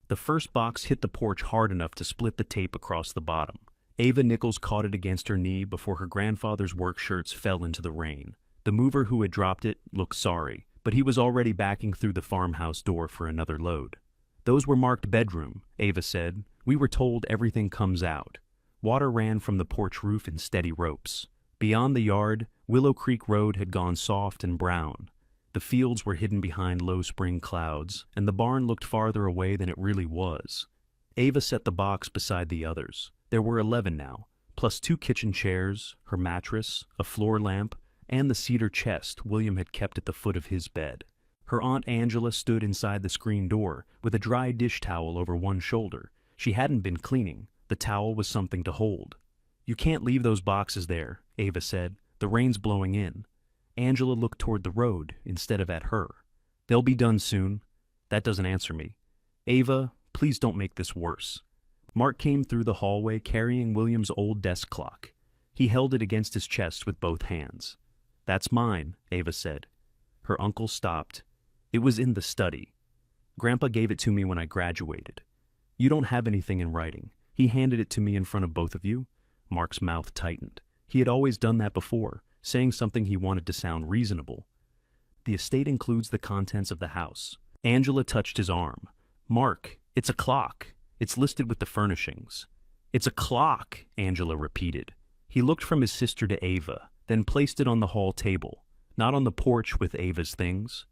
The first box hit the porch hard enough to split the tape across the bottom. Ava Nichols caught it against her knee before her grandfather's work shirts fell into the rain. The mover who had dropped it looked sorry, but he was already backing through the farmhouse door for another load. "Those were marked bedroom," Ava said. "We were told everything comes out." Water ran from the porch roof in steady ropes. Beyond the yard, Willow Creek Road had gone soft and brown. The fields were hidden behind low spring clouds, and the barn looked farther away than it really was. Ava set the box beside the others. There were 11 now, plus 2 kitchen chairs, her mattress, a floor lamp, and the cedar chest William had kept at the foot of his bed. Her Aunt Angela stood inside the screen door, with a dry dish towel over one shoulder. She hadn't been cleaning. The towel was something to hold. "You can't leave those boxes there," Ava said. "The rain's blowing in." Angela looked toward the road instead of at her. "They'll be done soon." "That doesn't answer me." "Ava, please don't make this worse." Mark came through the hallway carrying William's old desk clock. He held it against his chest with both hands. "That's mine," Ava said. Her uncle stopped. "It was in the study. Grandpa gave it to me when I graduated. You don't have anything in writing. He handed it to me in front of both of you." Mark's mouth tightened. He had always done that before, saying something he wanted to sound reasonable. "The estate includes the contents of the house." Angela touched his arm. "Mark, it's a clock. It's listed with the furnishings." "It's a clock," Angela repeated. He looked from his sister to Ava, then placed it on the hall table, not on the porch with Ava's things,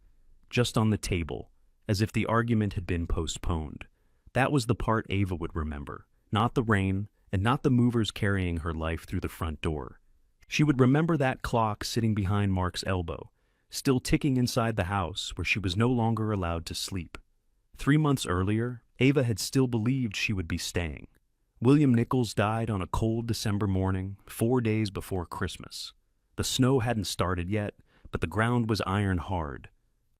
just on the table, as if the argument had been postponed. That was the part Ava would remember, not the rain, and not the movers carrying her life through the front door. She would remember that clock sitting behind Mark's elbow, still ticking inside the house where she was no longer allowed to sleep. 3 months earlier, Ava had still believed she would be staying. William Nichols died on a cold December morning, 4 days before Christmas. The snow hadn't started yet, but the ground was iron hard.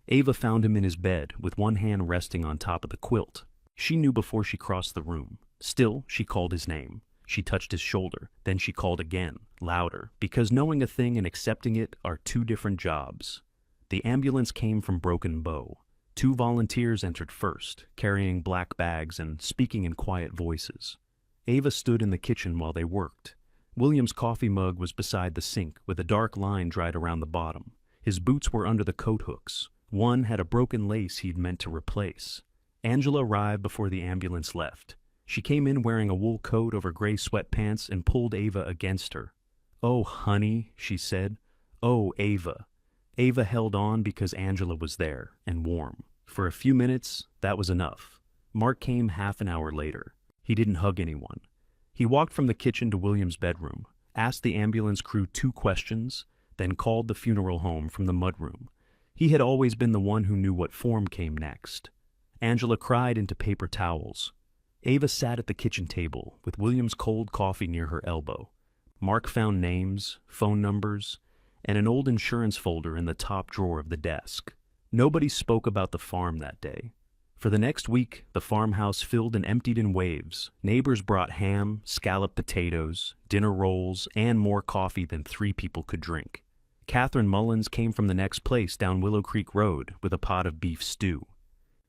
Ava found him in his bed, with one hand resting on top of the quilt. She knew before she crossed the room. Still, she called his name. She touched his shoulder, then she called again, louder, because knowing a thing and accepting it are 2 different jobs. The ambulance came from Broken Bow. 2 volunteers entered first, carrying black bags and speaking in quiet voices. Ava stood in the kitchen while they worked. William's coffee mug was beside the sink, with a dark line dried around the bottom. His boots were under the coat hooks. One had a broken lace he'd meant to replace. Angela arrived before the ambulance left. She came in wearing a wool coat over gray sweatpants and pulled Ava against her. "Oh, honey," she said. "Oh, Ava." Ava held on because Angela was there, and warm. For a few minutes, that was enough. Mark came half an hour later. He didn't hug anyone. He walked from the kitchen to William's bedroom, asked the ambulance crew 2 questions, then called the funeral home from the mudroom. He had always been the one who knew what form came next. Angela cried into paper towels. Ava sat at the kitchen table, with William's cold coffee near her elbow. Mark found names, phone numbers, and an old insurance folder in the top drawer of the desk. Nobody spoke about the farm that day. For the next week, the farmhouse filled and emptied in waves. Neighbors brought ham, scalloped potatoes, dinner rolls, and more coffee than 3 people could drink. Catherine Mullins came from the next place down Willow Creek Road with a pot of beef stew.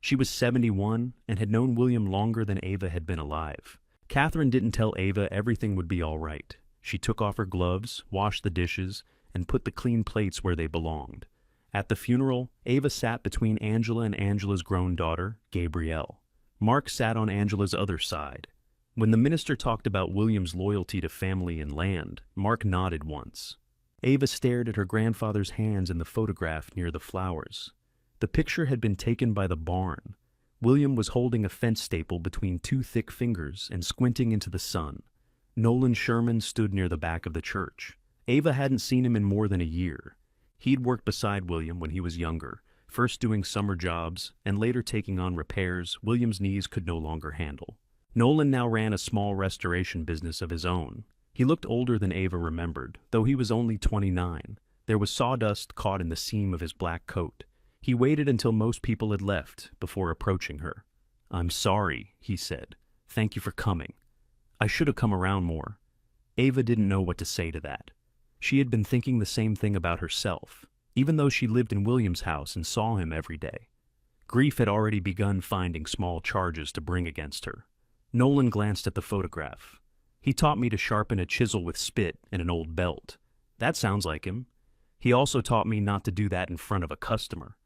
She was 71 and had known William longer than Ava had been alive. Catherine didn't tell Ava everything would be all right. She took off her gloves, washed the dishes, and put the clean plates where they belonged. At the funeral, Ava sat between Angela and Angela's grown daughter, Gabrielle. Mark sat on Angela's other side. When the minister talked about William's loyalty to family and land, Mark nodded once. Ava stared at her grandfather's hands in the photograph near the flowers. The picture had been taken by the barn. William was holding a fence staple between 2 thick fingers and squinting into the sun. Nolan Sherman stood near the back of the church. Ava hadn't seen him in more than a year. He'd worked beside William when he was younger, first doing summer jobs and later taking on repairs William's knees could no longer handle. Nolan now ran a small restoration business of his own. He looked older than Ava remembered, though he was only 29. There was sawdust caught in the seam of his black coat. He waited until most people had left before approaching her. "I'm sorry," he said. "Thank you for coming. I should have come around more." Ava didn't know what to say to that. She had been thinking the same thing about herself, even though she lived in William's house and saw him every day. Grief had already begun finding small charges to bring against her. Nolan glanced at the photograph. He taught me to sharpen a chisel with spit and an old belt. That sounds like him. He also taught me not to do that in front of a customer.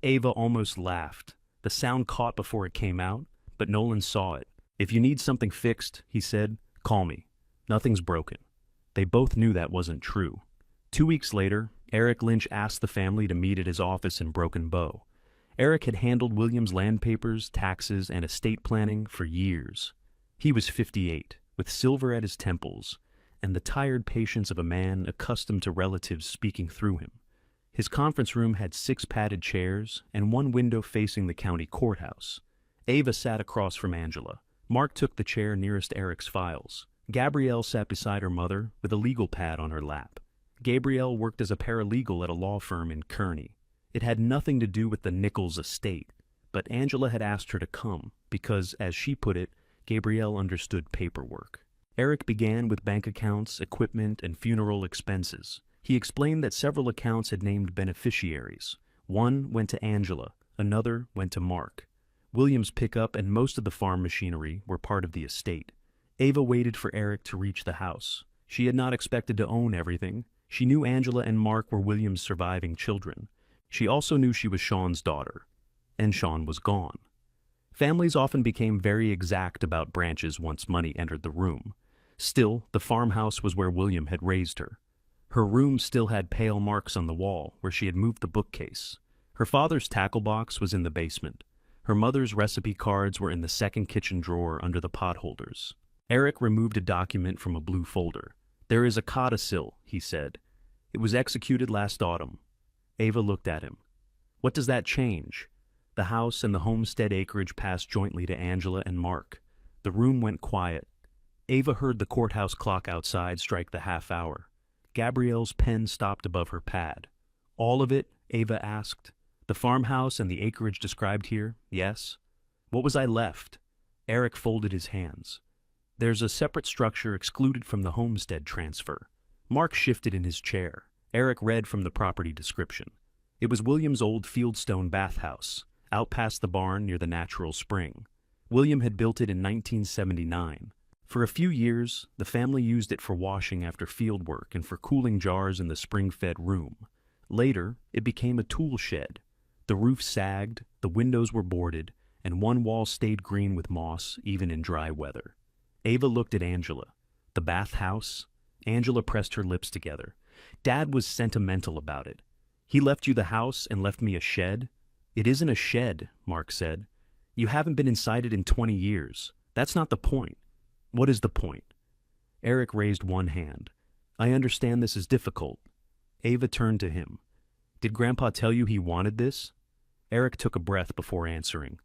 Ava almost laughed. The sound caught before it came out, but Nolan saw it. If you need something fixed, he said, call me. Nothing's broken. They both knew that wasn't true. 2 weeks later, Eric Lynch asked the family to meet at his office in Broken Bow. Eric had handled William's land papers, taxes, and estate planning for years. He was 58, with silver at his temples, and the tired patience of a man accustomed to relatives speaking through him. His conference room had 6 padded chairs and 1 window facing the county courthouse. Ava sat across from Angela. Mark took the chair nearest Eric's files. Gabrielle sat beside her mother with a legal pad on her lap. Gabrielle worked as a paralegal at a law firm in Kearney. It had nothing to do with the Nichols estate, but Angela had asked her to come because, as she put it, Gabrielle understood paperwork. Eric began with bank accounts, equipment, and funeral expenses. He explained that several accounts had named beneficiaries. One went to Angela, another went to Mark. William's pickup and most of the farm machinery were part of the estate. Ava waited for Eric to reach the house. She had not expected to own everything. She knew Angela and Mark were William's surviving children. She also knew she was Sean's daughter, and Sean was gone. Families often became very exact about branches once money entered the room. Still, the farmhouse was where William had raised her. Her room still had pale marks on the wall where she had moved the bookcase. Her father's tackle box was in the basement. Her mother's recipe cards were in the second kitchen drawer under the potholders. Eric removed a document from a blue folder. There is a codicil, he said. It was executed last autumn. Ava looked at him. What does that change? The house and the homestead acreage passed jointly to Angela and Mark. The room went quiet. Ava heard the courthouse clock outside strike the half hour. Gabrielle's pen stopped above her pad. All of it? Ava asked. The farmhouse and the acreage described here? Yes. What was I left? Eric folded his hands. There's a separate structure excluded from the homestead transfer. Mark shifted in his chair. Eric read from the property description. It was William's old fieldstone bathhouse, out past the barn near the natural spring. William had built it in 1979. For a few years, the family used it for washing after field work and for cooling jars in the spring-fed room. Later, it became a tool shed. The roof sagged, the windows were boarded, and one wall stayed green with moss even in dry weather. Ava looked at Angela. The bathhouse? Angela pressed her lips together. Dad was sentimental about it. He left you the house and left me a shed? It isn't a shed, Mark said. You haven't been inside it in 20 years. That's not the point. What is the point? Eric raised one hand. I understand this is difficult. Ava turned to him. Did Grandpa tell you he wanted this? Eric took a breath before answering.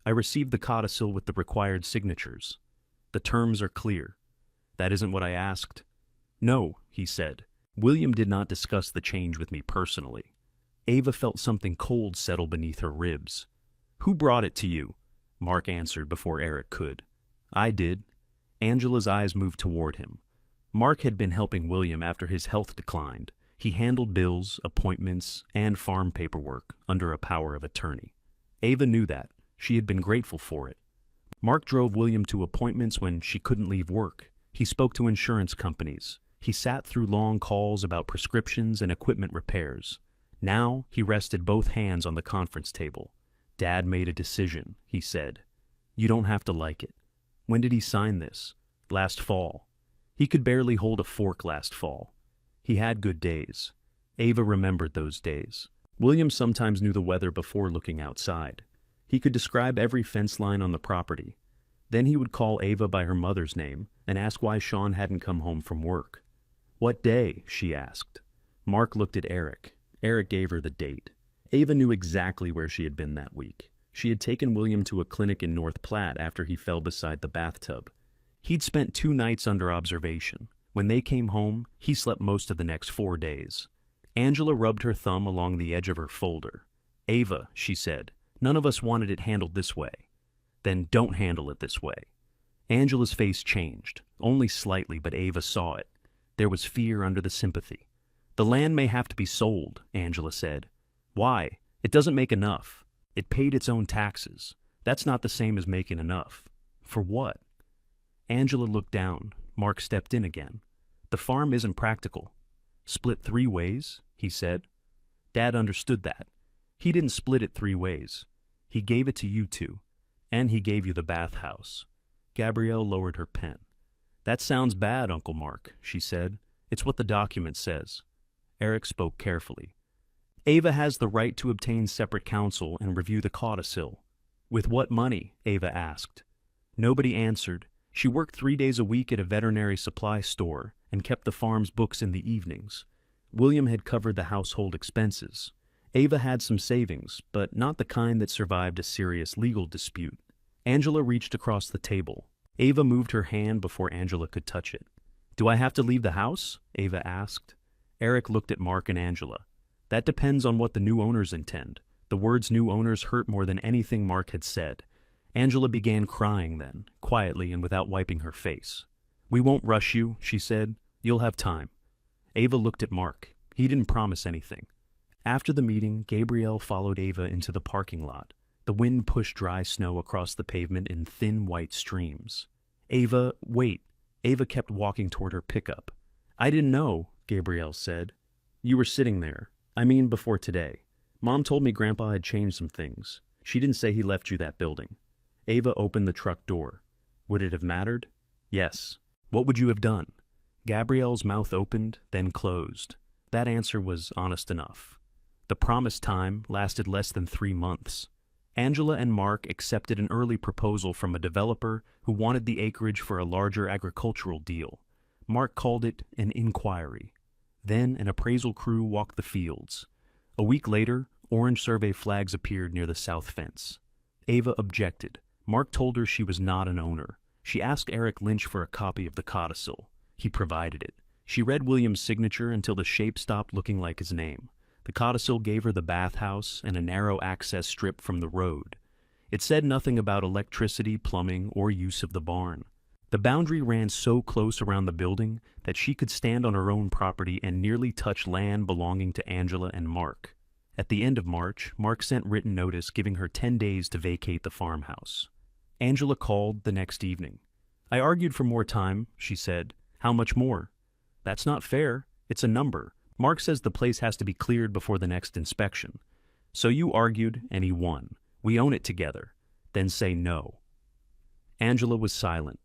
I received the codicil with the required signatures. The terms are clear. That isn't what I asked. No, he said. William did not discuss the change with me personally. Ava felt something cold settle beneath her ribs. Who brought it to you? Mark answered before Eric could. I did. Angela's eyes moved toward him. Mark had been helping William after his health declined. He handled bills, appointments, and farm paperwork under a power of attorney. Ava knew that. She had been grateful for it. Mark drove William to appointments when she couldn't leave work. He spoke to insurance companies. He sat through long calls about prescriptions and equipment repairs. Now he rested both hands on the conference table. Dad made a decision, he said. You don't have to like it. When did he sign this? Last fall. He could barely hold a fork last fall. He had good days. Ava remembered those days. William sometimes knew the weather before looking outside. He could describe every fence line on the property. Then he would call Ava by her mother's name and ask why Sean hadn't come home from work. What day? She asked. Mark looked at Eric. Eric gave her the date. Ava knew exactly where she had been that week. She had taken William to a clinic in North Platte after he fell beside the bathtub. He'd spent 2 nights under observation. When they came home, he slept most of the next 4 days. Angela rubbed her thumb along the edge of her folder. Ava, she said, none of us wanted it handled this way. Then don't handle it this way. Angela's face changed, only slightly, but Ava saw it. There was fear under the sympathy. The land may have to be sold, Angela said. Why? It doesn't make enough. It paid its own taxes. That's not the same as making enough. For what? Angela looked down. Mark stepped in again. The farm isn't practical. Split 3 ways, he said. Dad understood that. He didn't split it 3 ways. He gave it to you two. And he gave you the bathhouse. Gabrielle lowered her pen. That sounds bad, Uncle Mark, she said. It's what the document says. Eric spoke carefully. Ava has the right to obtain separate counsel and review the codicil. With what money? Ava asked. Nobody answered. She worked 3 days a week at a veterinary supply store and kept the farm's books in the evenings. William had covered the household expenses. Ava had some savings, but not the kind that survived a serious legal dispute. Angela reached across the table. Ava moved her hand before Angela could touch it. Do I have to leave the house? Ava asked. Eric looked at Mark and Angela. That depends on what the new owners intend. The words new owners hurt more than anything Mark had said. Angela began crying then, quietly and without wiping her face. We won't rush you, she said. You'll have time. Ava looked at Mark. He didn't promise anything. After the meeting, Gabrielle followed Ava into the parking lot. The wind pushed dry snow across the pavement in thin white streams. Ava, wait. Ava kept walking toward her pickup. I didn't know, Gabrielle said. You were sitting there. I mean, before today. Mom told me Grandpa had changed some things. She didn't say he left you that building. Ava opened the truck door. Would it have mattered? Yes. What would you have done? Gabrielle's mouth opened, then closed. That answer was honest enough. The promised time lasted less than 3 months. Angela and Mark accepted an early proposal from a developer who wanted the acreage for a larger agricultural deal. Mark called it an inquiry. Then an appraisal crew walked the fields. A week later, orange survey flags appeared near the south fence. Ava objected. Mark told her she was not an owner. She asked Eric Lynch for a copy of the codicil. He provided it. She read William's signature until the shape stopped looking like his name. The codicil gave her the bathhouse and a narrow access strip from the road. It said nothing about electricity, plumbing, or use of the barn. The boundary ran so close around the building that she could stand on her own property and nearly touch land belonging to Angela and Mark. At the end of March, Mark sent written notice giving her 10 days to vacate the farmhouse. Angela called the next evening. I argued for more time, she said. How much more? That's not fair. It's a number. Mark says the place has to be cleared before the next inspection. So you argued, and he won. We own it together. Then say no. Angela was silent.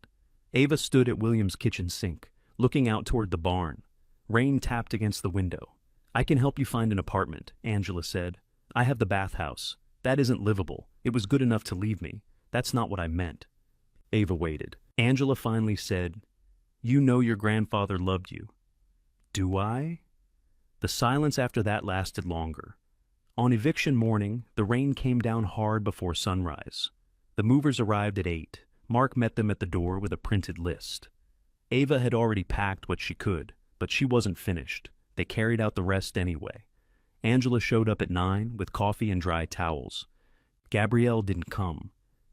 Ava stood at William's kitchen sink, looking out toward the barn. Rain tapped against the window. I can help you find an apartment, Angela said. I have the bathhouse. That isn't livable. It was good enough to leave me. That's not what I meant. Ava waited. Angela finally said, You know your grandfather loved you. Do I? The silence after that lasted longer. On eviction morning, the rain came down hard before sunrise. The movers arrived at 8. Mark met them at the door with a printed list. Ava had already packed what she could, but she wasn't finished. They carried out the rest anyway. Angela showed up at 9 with coffee and dry towels. Gabrielle didn't come.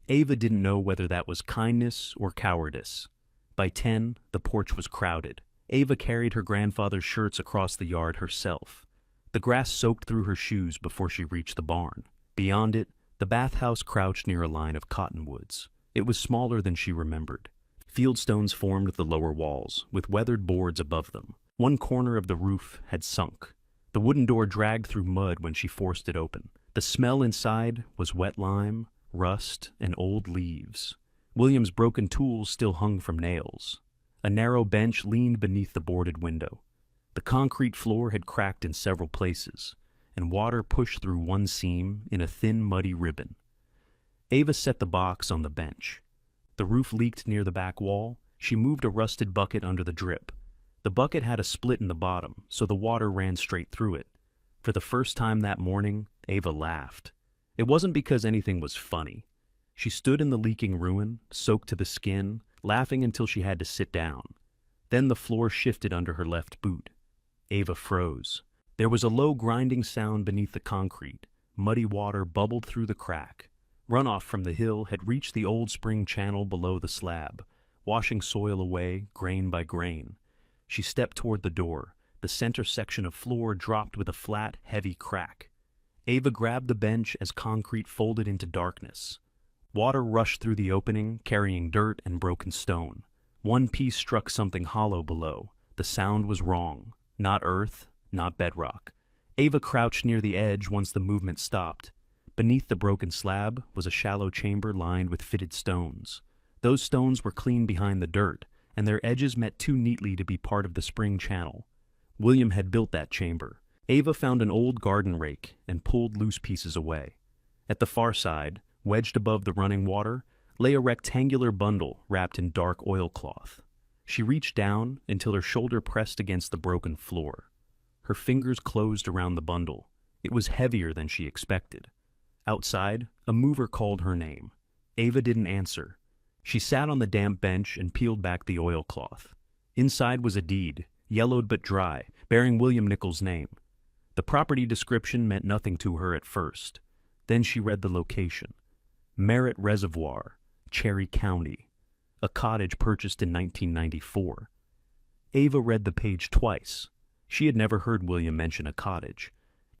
Ava didn't know whether that was kindness or cowardice. By 10, the porch was crowded. Ava carried her grandfather's shirts across the yard herself. The grass soaked through her shoes before she reached the barn. Beyond it, the bathhouse crouched near a line of cottonwoods. It was smaller than she remembered. Fieldstones formed the lower walls, with weathered boards above them. One corner of the roof had sunk. The wooden door dragged through mud when she forced it open. The smell inside was wet lime, rust, and old leaves. William's broken tools still hung from nails. A narrow bench leaned beneath the boarded window. The concrete floor had cracked in several places, and water pushed through one seam in a thin, muddy ribbon. Ava set the box on the bench. The roof leaked near the back wall. She moved a rusted bucket under the drip. The bucket had a split in the bottom, so the water ran straight through it. For the first time that morning, Ava laughed. It wasn't because anything was funny. She stood in the leaking ruin, soaked to the skin, laughing until she had to sit down. Then the floor shifted under her left boot. Ava froze. There was a low grinding sound beneath the concrete. Muddy water bubbled through the crack. Runoff from the hill had reached the old spring channel below the slab, washing soil away, grain by grain. She stepped toward the door. The center section of floor dropped with a flat, heavy crack. Ava grabbed the bench as concrete folded into darkness. Water rushed through the opening, carrying dirt and broken stone. One piece struck something hollow below. The sound was wrong. Not earth, not bedrock. Ava crouched near the edge once the movement stopped. Beneath the broken slab was a shallow chamber lined with fitted stones. Those stones were clean behind the dirt, and their edges met too neatly to be part of the spring channel. William had built that chamber. Ava found an old garden rake and pulled loose pieces away. At the far side, wedged above the running water, lay a rectangular bundle wrapped in dark oilcloth. She reached down until her shoulder pressed against the broken floor. Her fingers closed around the bundle. It was heavier than she expected. Outside, a mover called her name. Ava didn't answer. She sat on the damp bench and peeled back the oilcloth. Inside was a deed, yellowed but dry, bearing William Nichols' name. The property description meant nothing to her at first. Then she read the location. Merritt Reservoir, Cherry County. A cottage purchased in 1994. Ava read the page twice. She had never heard William mention a cottage.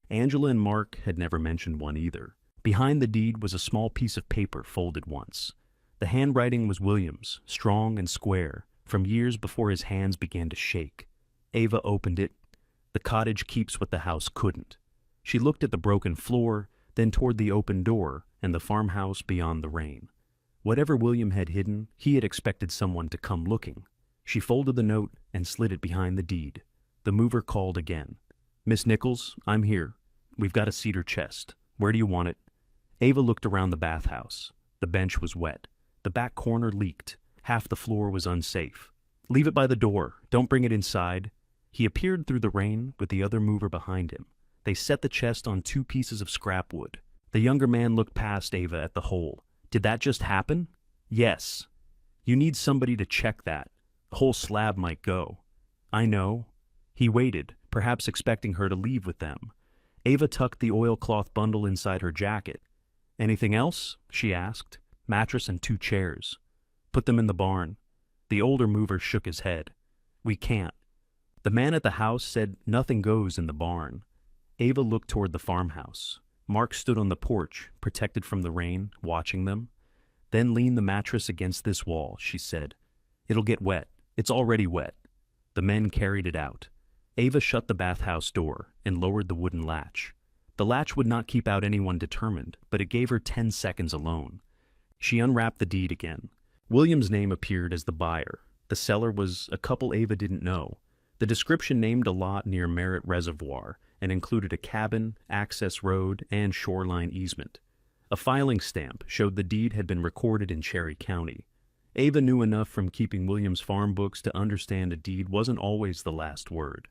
Angela and Mark had never mentioned one either. Behind the deed was a small piece of paper folded once. The handwriting was William's, strong and square, from years before his hands began to shake. Ava opened it. The cottage keeps what the house couldn't. She looked at the broken floor, then toward the open door and the farmhouse beyond the rain. Whatever William had hidden, he had expected someone to come looking. She folded the note and slid it behind the deed. The mover called again. "Miss Nichols, I'm here. We've got a cedar chest. Where do you want it?" Ava looked around the bathhouse. The bench was wet. The back corner leaked. Half the floor was unsafe. "Leave it by the door. Don't bring it inside." He appeared through the rain with the other mover behind him. They set the chest on 2 pieces of scrap wood. The younger man looked past Ava at the hole. "Did that just happen?" "Yes." "You need somebody to check that. The whole slab might go." "I know." He waited, perhaps expecting her to leave with them. Ava tucked the oilcloth bundle inside her jacket. "Anything else?" she asked. "Mattress and 2 chairs. Put them in the barn." The older mover shook his head. "We can't." The man at the house said nothing goes in the barn. Ava looked toward the farmhouse. Mark stood on the porch, protected from the rain, watching them. "Then lean the mattress against this wall," she said. "It'll get wet. It's already wet." The men carried it out. Ava shut the bathhouse door and lowered the wooden latch. The latch would not keep out anyone determined, but it gave her 10 seconds alone. She unwrapped the deed again. William's name appeared as the buyer. The seller was a couple Ava didn't know. The description named a lot near Merritt Reservoir and included a cabin, access road, and shoreline easement. A filing stamp showed the deed had been recorded in Cherry County. Ava knew enough from keeping William's farm books to understand a deed wasn't always the last word.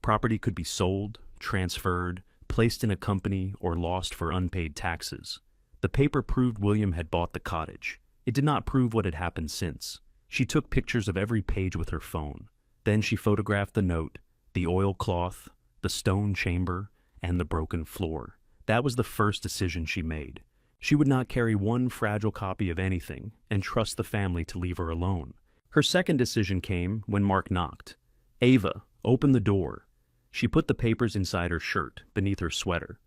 Property could be sold, transferred, placed in a company, or lost for unpaid taxes. The paper proved William had bought the cottage. It did not prove what had happened since. She took pictures of every page with her phone. Then she photographed the note, the oilcloth, the stone chamber, and the broken floor. That was the first decision she made. She would not carry one fragile copy of anything and trust the family to leave her alone. Her second decision came when Mark knocked. "Ava, open the door." She put the papers inside her shirt, beneath her sweater.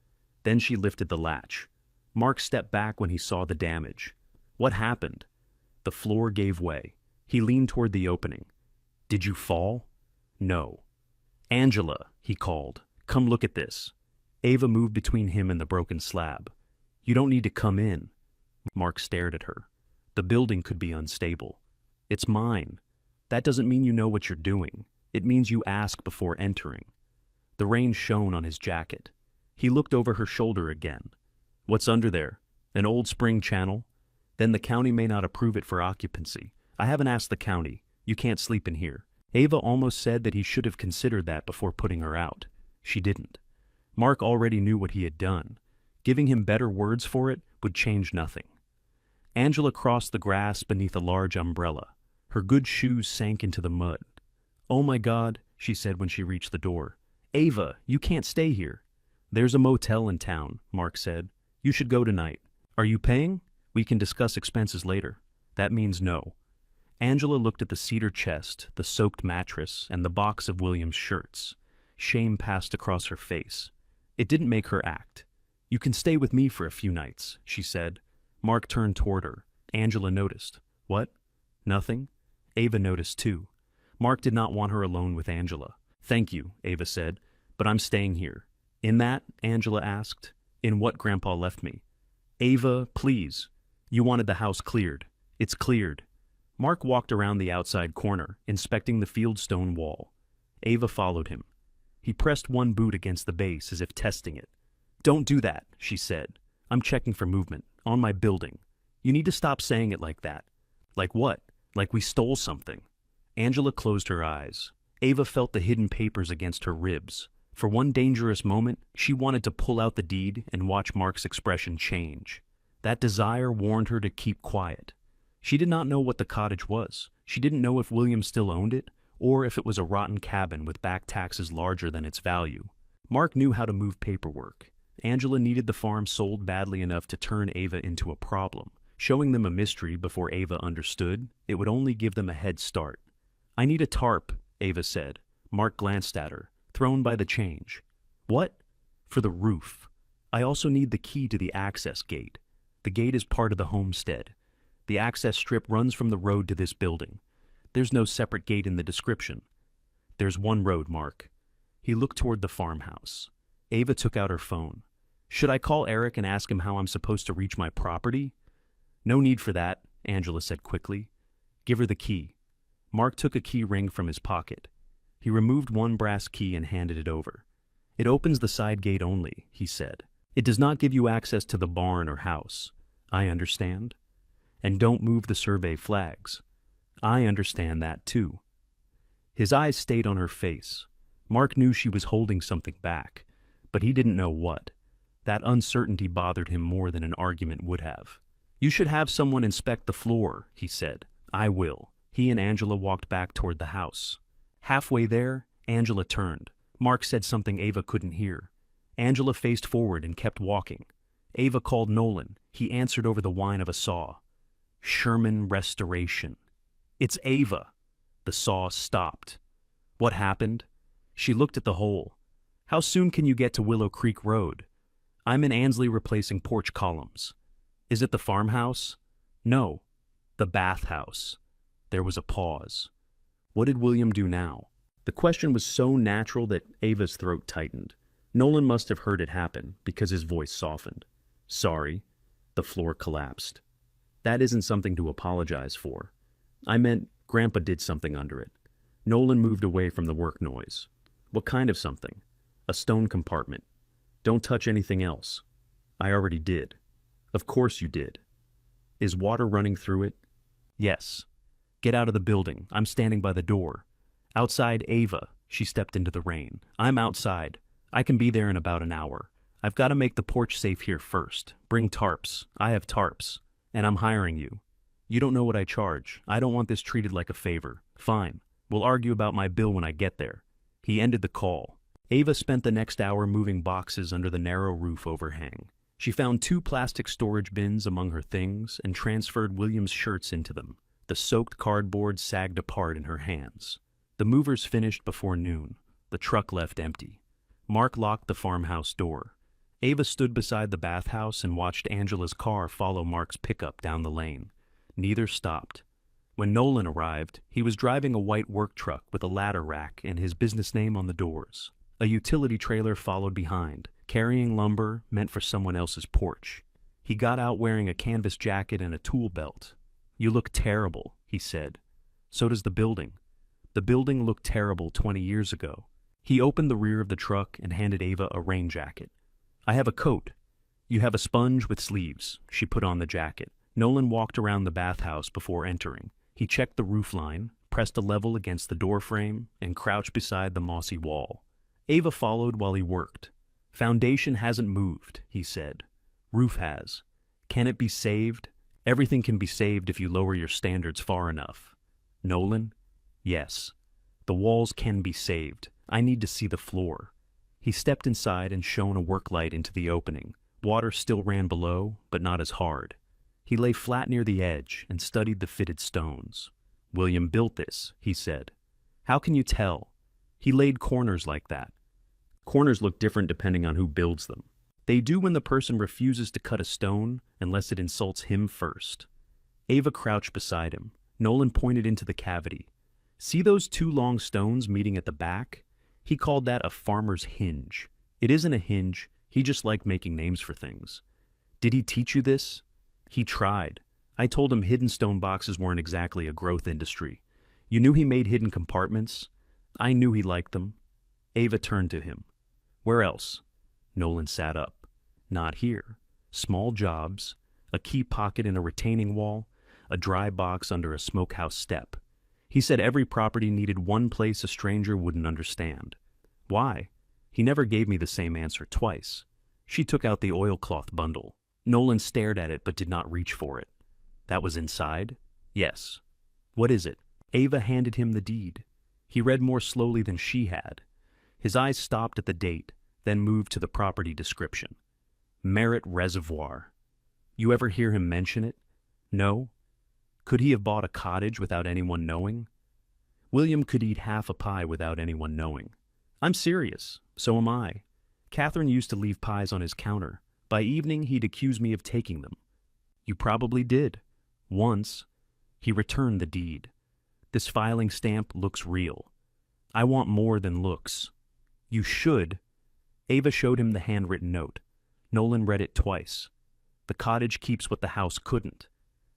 Then she lifted the latch. Mark stepped back when he saw the damage. "What happened?" The floor gave way. He leaned toward the opening. "Did you fall?" "No." "Angela," he called. "Come look at this." Ava moved between him and the broken slab. "You don't need to come in." Mark stared at her. "The building could be unstable." "It's mine." "That doesn't mean you know what you're doing. It means you ask before entering." The rain shone on his jacket. He looked over her shoulder again. "What's under there? An old spring channel? Then the county may not approve it for occupancy. I haven't asked the county. You can't sleep in here." Ava almost said that he should have considered that before putting her out. She didn't. Mark already knew what he had done. Giving him better words for it would change nothing. Angela crossed the grass beneath a large umbrella. Her good shoes sank into the mud. "Oh my God," she said when she reached the door. "Ava, you can't stay here." "There's a motel in town," Mark said. "You should go tonight. Are you paying? We can discuss expenses later." "That means no." Angela looked at the cedar chest, the soaked mattress, and the box of William's shirts. Shame passed across her face. It didn't make her act. You can stay with me for a few nights, she said. Mark turned toward her. Angela noticed. What? Nothing? Ava noticed too. Mark did not want her alone with Angela. Thank you, Ava said, but I'm staying here. In that? Angela asked. In what Grandpa left me. Ava, please. You wanted the house cleared. It's cleared. Mark walked around the outside corner, inspecting the fieldstone wall. Ava followed him. He pressed one boot against the base as if testing it. Don't do that, she said. I'm checking for movement. On my building. You need to stop saying it like that. Like what? Like we stole something. Angela closed her eyes. Ava felt the hidden papers against her ribs. For one dangerous moment, she wanted to pull out the deed and watch Mark's expression change. That desire warned her to keep quiet. She did not know what the cottage was. She didn't know if William still owned it, or if it was a rotten cabin with back taxes larger than its value. Mark knew how to move paperwork. Angela needed the farm sold badly enough to turn Ava into a problem. Showing them a mystery before Ava understood, it would only give them a head start. I need a tarp, Ava said. Mark glanced at her, thrown by the change. What? For the roof. I also need the key to the access gate. The gate is part of the homestead. The access strip runs from the road to this building. There's no separate gate in the description. There's one road, Mark. He looked toward the farmhouse. Ava took out her phone. Should I call Eric and ask him how I'm supposed to reach my property? No need for that, Angela said quickly. Give her the key. Mark took a key ring from his pocket. He removed one brass key and handed it over. It opens the side gate only, he said. It does not give you access to the barn or house. I understand. And don't move the survey flags. I understand that too. His eyes stayed on her face. Mark knew she was holding something back, but he didn't know what. That uncertainty bothered him more than an argument would have. You should have someone inspect the floor, he said. I will. He and Angela walked back toward the house. Halfway there, Angela turned. Mark said something Ava couldn't hear. Angela faced forward and kept walking. Ava called Nolan. He answered over the whine of a saw. Sherman Restoration. It's Ava. The saw stopped. What happened? She looked at the hole. How soon can you get to Willow Creek Road? I'm in Ansley replacing porch columns. Is it the farmhouse? No. The bathhouse. There was a pause. What did William do now? The question was so natural that Ava's throat tightened. Nolan must have heard it happen because his voice softened. Sorry. The floor collapsed. That isn't something to apologize for. I meant Grandpa did something under it. Nolan moved away from the work noise. What kind of something? A stone compartment. Don't touch anything else. I already did. Of course you did. Is water running through it? Yes. Get out of the building. I'm standing by the door. Outside Ava. She stepped into the rain. I'm outside. I can be there in about an hour. I've got to make the porch safe here first. Bring tarps. I have tarps. And I'm hiring you. You don't know what I charge. I don't want this treated like a favor. Fine. We'll argue about my bill when I get there. He ended the call. Ava spent the next hour moving boxes under the narrow roof overhang. She found 2 plastic storage bins among her things and transferred William's shirts into them. The soaked cardboard sagged apart in her hands. The movers finished before noon. The truck left empty. Mark locked the farmhouse door. Ava stood beside the bathhouse and watched Angela's car follow Mark's pickup down the lane. Neither stopped. When Nolan arrived, he was driving a white work truck with a ladder rack and his business name on the doors. A utility trailer followed behind, carrying lumber meant for someone else's porch. He got out wearing a canvas jacket and a tool belt. You look terrible, he said. So does the building. The building looked terrible 20 years ago. He opened the rear of the truck and handed Ava a rain jacket. I have a coat. You have a sponge with sleeves. She put on the jacket. Nolan walked around the bathhouse before entering. He checked the roofline, pressed a level against the doorframe, and crouched beside the mossy wall. Ava followed while he worked. Foundation hasn't moved, he said. Roof has. Can it be saved? Everything can be saved if you lower your standards far enough. Nolan? Yes. The walls can be saved. I need to see the floor. He stepped inside and shone a work light into the opening. Water still ran below, but not as hard. He lay flat near the edge and studied the fitted stones. William built this, he said. How can you tell? He laid corners like that. Corners look different depending on who builds them. They do when the person refuses to cut a stone unless it insults him first. Ava crouched beside him. Nolan pointed into the cavity. See those two long stones meeting at the back? He called that a farmer's hinge. It isn't a hinge, he just liked making names for things. Did he teach you this? He tried. I told him hidden stone boxes weren't exactly a growth industry. You knew he made hidden compartments? I knew he liked them. Ava turned to him. Where else? Nolan sat up. Not here. Small jobs, a key pocket in a retaining wall, a dry box under a smokehouse step. He said every property needed one place a stranger wouldn't understand. Why? He never gave me the same answer twice. She took out the oilcloth bundle. Nolan stared at it but did not reach for it. That was inside? Yes. What is it? Ava handed him the deed. He read more slowly than she had. His eyes stopped at the date, then moved to the property description. Merritt Reservoir. You ever hear him mention it? No? Could he have bought a cottage without anyone knowing? William could eat half a pie without anyone knowing. I'm serious. So am I. Catherine used to leave pies on his counter. By evening, he'd accuse me of taking them. You probably did. Once. He returned the deed. This filing stamp looks real. I want more than looks. You should. Ava showed him the handwritten note. Nolan read it twice. The cottage keeps what the house couldn't.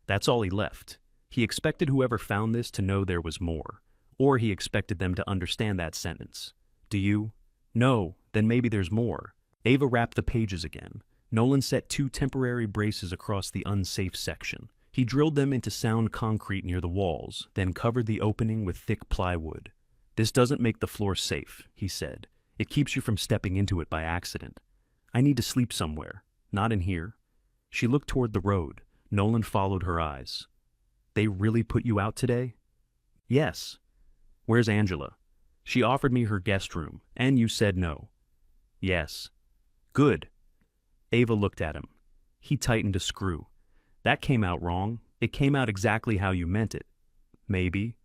That's all he left. He expected whoever found this to know there was more. Or he expected them to understand that sentence. Do you? No, then maybe there's more. Ava wrapped the pages again. Nolan set 2 temporary braces across the unsafe section. He drilled them into sound concrete near the walls, then covered the opening with thick plywood. This doesn't make the floor safe, he said. It keeps you from stepping into it by accident. I need to sleep somewhere, not in here. She looked toward the road. Nolan followed her eyes. They really put you out today? Yes. Where's Angela? She offered me her guest room, and you said no. Yes. Good. Ava looked at him. He tightened a screw. That came out wrong. It came out exactly how you meant it. Maybe.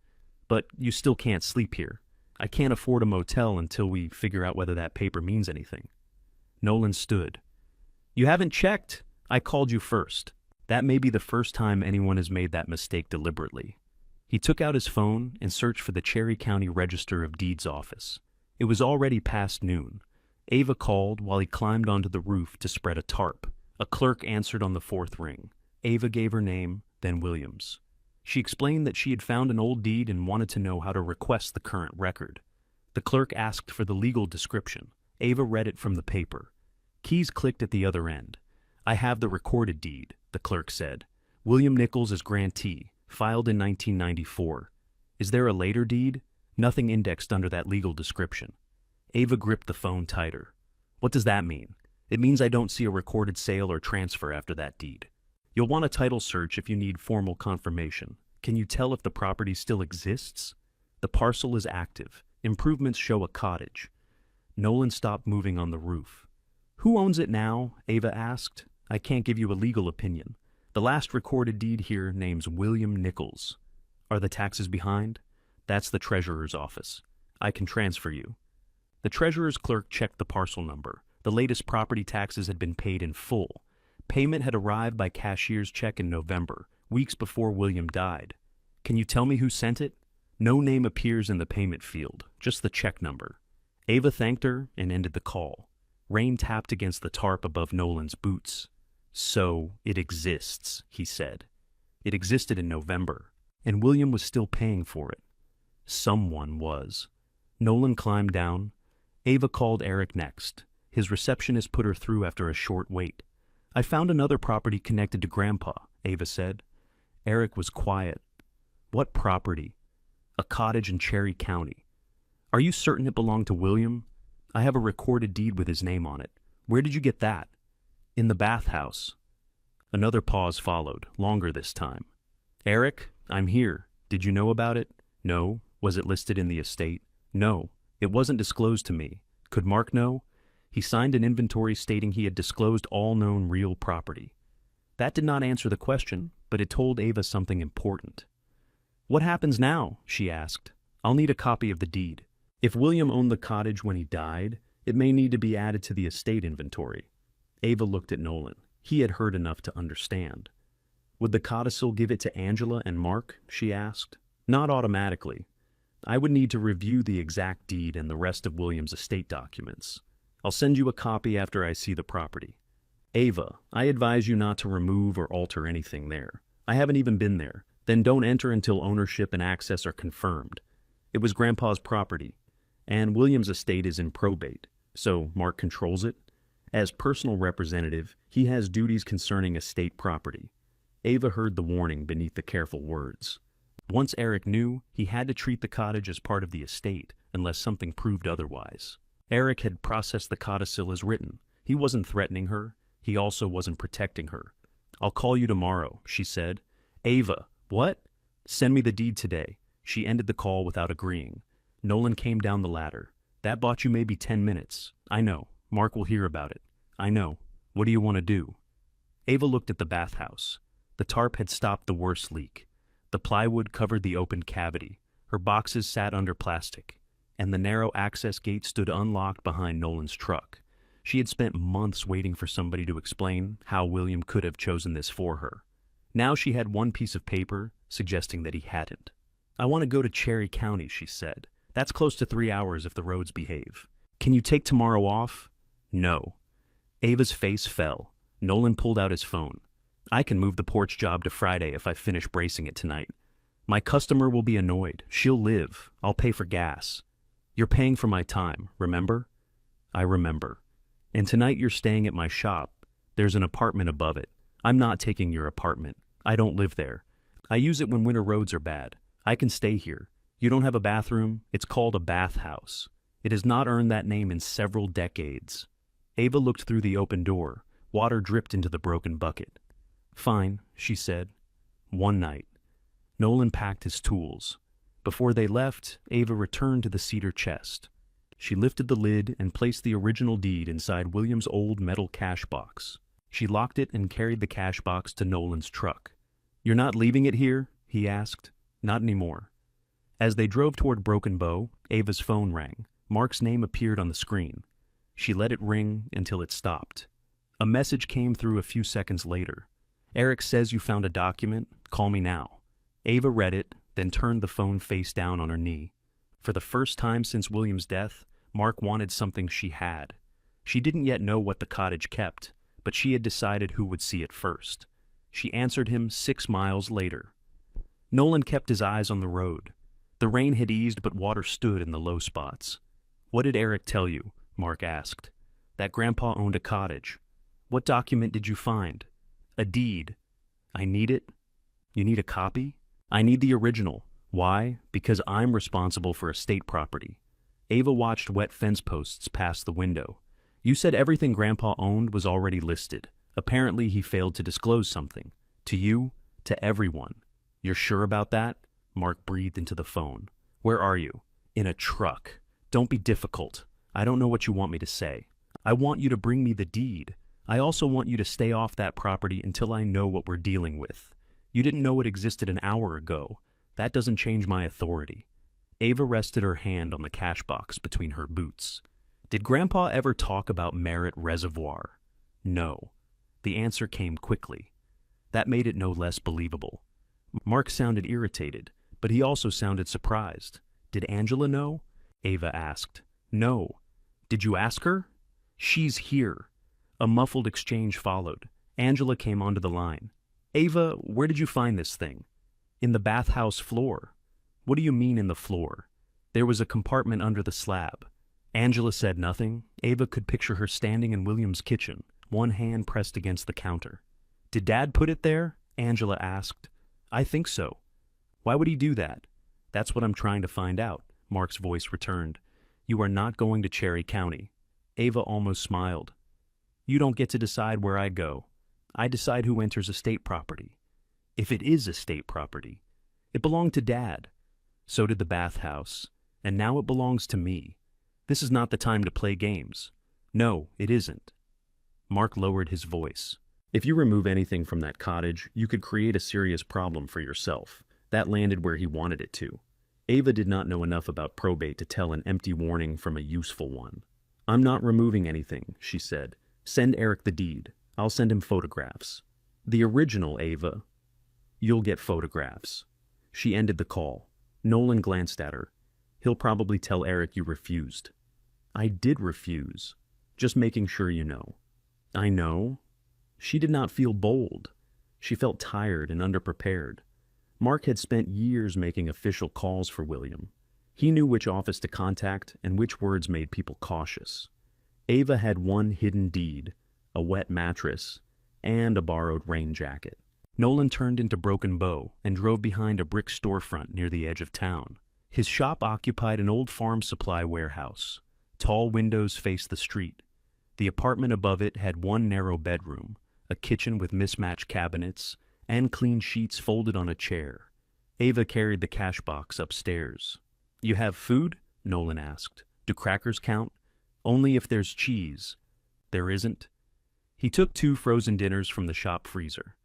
But you still can't sleep here. I can't afford a motel until we figure out whether that paper means anything. Nolan stood. You haven't checked. I called you first. That may be the first time anyone has made that mistake deliberately. He took out his phone and searched for the Cherry County Register of Deeds office. It was already past noon. Ava called while he climbed onto the roof to spread a tarp. A clerk answered on the 4th ring. Ava gave her name, then Williams. She explained that she had found an old deed and wanted to know how to request the current record. The clerk asked for the legal description. Ava read it from the paper. Keys clicked at the other end. I have the recorded deed, the clerk said. William Nichols as grantee, filed in 1994. Is there a later deed? Nothing indexed under that legal description. Ava gripped the phone tighter. What does that mean? It means I don't see a recorded sale or transfer after that deed. You'll want a title search if you need formal confirmation. Can you tell if the property still exists? The parcel is active. Improvements show a cottage. Nolan stopped moving on the roof. Who owns it now? Ava asked. I can't give you a legal opinion. The last recorded deed here names William Nichols. Are the taxes behind? That's the treasurer's office. I can transfer you. The treasurer's clerk checked the parcel number. The latest property taxes had been paid in full. Payment had arrived by cashier's check in November, weeks before William died. Can you tell me who sent it? No name appears in the payment field, just the check number. Ava thanked her and ended the call. Rain tapped against the tarp above Nolan's boots. So, it exists, he said. It existed in November, and William was still paying for it. Someone was. Nolan climbed down. Ava called Eric next. His receptionist put her through after a short wait. I found another property connected to Grandpa, Ava said. Eric was quiet. What property? A cottage in Cherry County. Are you certain it belonged to William? I have a recorded deed with his name on it. Where did you get that? In the Bathhouse. Another pause followed, longer this time. Eric, I'm here. Did you know about it? No. Was it listed in the estate? No. It wasn't disclosed to me. Could Mark know? He signed an inventory stating he had disclosed all known real property. That did not answer the question, but it told Ava something important. What happens now? She asked. I'll need a copy of the deed. If William owned the cottage when he died, it may need to be added to the estate inventory. Ava looked at Nolan. He had heard enough to understand. Would the codicil give it to Angela and Mark? She asked. Not automatically. I would need to review the exact deed and the rest of William's estate documents. I'll send you a copy after I see the property. Ava, I advise you not to remove or alter anything there. I haven't even been there. Then don't enter until ownership and access are confirmed. It was Grandpa's property, and William's estate is in probate, so Mark controls it. As personal representative, he has duties concerning estate property. Ava heard the warning beneath the careful words. Once Eric knew, he had to treat the cottage as part of the estate, unless something proved otherwise. Eric had processed the codicil as written. He wasn't threatening her. He also wasn't protecting her. I'll call you tomorrow, she said. Ava, what? Send me the deed today. She ended the call without agreeing. Nolan came down the ladder. That bought you maybe 10 minutes. I know. Mark will hear about it. I know. What do you want to do? Ava looked at the bathhouse. The tarp had stopped the worst leak. The plywood covered the open cavity. Her boxes sat under plastic, and the narrow access gate stood unlocked behind Nolan's truck. She had spent months waiting for somebody to explain how William could have chosen this for her. Now she had one piece of paper suggesting that he hadn't. I want to go to Cherry County, she said. That's close to 3 hours if the roads behave. Can you take tomorrow off? No. Ava's face fell. Nolan pulled out his phone. I can move the porch job to Friday if I finish bracing it tonight. My customer will be annoyed. She'll live. I'll pay for gas. You're paying for my time, remember? I remember. And tonight you're staying at my shop. There's an apartment above it. I'm not taking your apartment. I don't live there. I use it when winter roads are bad. I can stay here. You don't have a bathroom? It's called a bathhouse. It has not earned that name in several decades. Ava looked through the open door. Water dripped into the broken bucket. Fine, she said. One night. Nolan packed his tools. Before they left, Ava returned to the cedar chest. She lifted the lid and placed the original deed inside William's old metal cash box. She locked it and carried the cash box to Nolan's truck. You're not leaving it here? He asked. Not anymore. As they drove toward Broken Bow, Ava's phone rang. Mark's name appeared on the screen. She let it ring until it stopped. A message came through a few seconds later. Eric says you found a document. Call me now. Ava read it, then turned the phone face down on her knee. For the first time since William's death, Mark wanted something she had. She didn't yet know what the cottage kept, but she had decided who would see it first. She answered him 6 miles later. Nolan kept his eyes on the road. The rain had eased, but water stood in the low spots. What did Eric tell you? Mark asked. That Grandpa owned a cottage. What document did you find? A deed. I need it. You need a copy? I need the original. Why? Because I'm responsible for estate property. Ava watched wet fence posts past the window. You said everything Grandpa owned was already listed. Apparently he failed to disclose something. To you, to everyone. You're sure about that? Mark breathed into the phone. Where are you? In a truck. Don't be difficult. I don't know what you want me to say. I want you to bring me the deed. I also want you to stay off that property until I know what we're dealing with. You didn't know it existed an hour ago. That doesn't change my authority. Ava rested her hand on the cash box between her boots. Did Grandpa ever talk about Merritt Reservoir? No. The answer came quickly. That made it no less believable. Mark sounded irritated, but he also sounded surprised. Did Angela know? Ava asked. No. Did you ask her? She's here. A muffled exchange followed. Angela came onto the line. Ava, where did you find this thing? In the bathhouse floor. What do you mean in the floor? There was a compartment under the slab. Angela said nothing. Ava could picture her standing in William's kitchen, one hand pressed against the counter. Did Dad put it there? Angela asked. I think so. Why would he do that? That's what I'm trying to find out, Mark's voice returned. You are not going to Cherry County. Ava almost smiled. You don't get to decide where I go. I decide who enters estate property. If it is estate property. It belonged to Dad. So did the bathhouse. And now it belongs to me. This is not the time to play games. No, it isn't. Mark lowered his voice. If you remove anything from that cottage, you could create a serious problem for yourself. That landed where he wanted it to. Ava did not know enough about probate to tell an empty warning from a useful one. I'm not removing anything, she said. Send Eric the deed. I'll send him photographs. The original, Ava. You'll get photographs. She ended the call. Nolan glanced at her. He'll probably tell Eric you refused. I did refuse. Just making sure you know. I know. She did not feel bold. She felt tired and underprepared. Mark had spent years making official calls for William. He knew which office to contact and which words made people cautious. Ava had one hidden deed, a wet mattress, and a borrowed rain jacket. Nolan turned into Broken Bow and drove behind a brick storefront near the edge of town. His shop occupied an old farm supply warehouse. Tall windows faced the street. The apartment above it had one narrow bedroom, a kitchen with mismatched cabinets, and clean sheets folded on a chair. Ava carried the cash box upstairs. You have food? Nolan asked. Do crackers count? Only if there's cheese. There isn't. He took 2 frozen dinners from the shop freezer.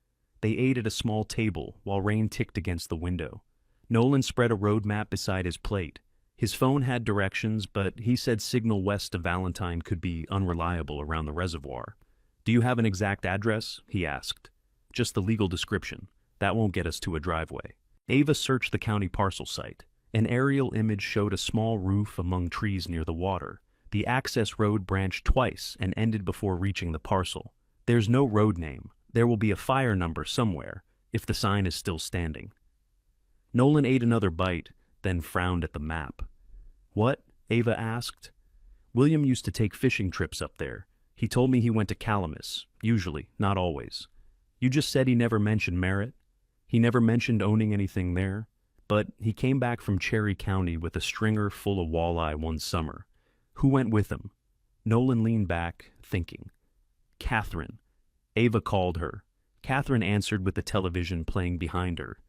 They ate at a small table while rain ticked against the window. Nolan spread a road map beside his plate. His phone had directions, but he said signal west of Valentine could be unreliable around the reservoir. Do you have an exact address? He asked. Just the legal description. That won't get us to a driveway. Ava searched the county parcel site. An aerial image showed a small roof among trees near the water. The access road branched twice and ended before reaching the parcel. There's no road name. There will be a fire number somewhere, if the sign is still standing. Nolan ate another bite, then frowned at the map. What? Ava asked. William used to take fishing trips up there. He told me he went to Calamus, usually, not always. You just said he never mentioned Merritt? He never mentioned owning anything there? But he came back from Cherry County with a stringer full of walleye one summer. Who went with him? Nolan leaned back, thinking. Catherine. Ava called her. Catherine answered with the television playing behind her.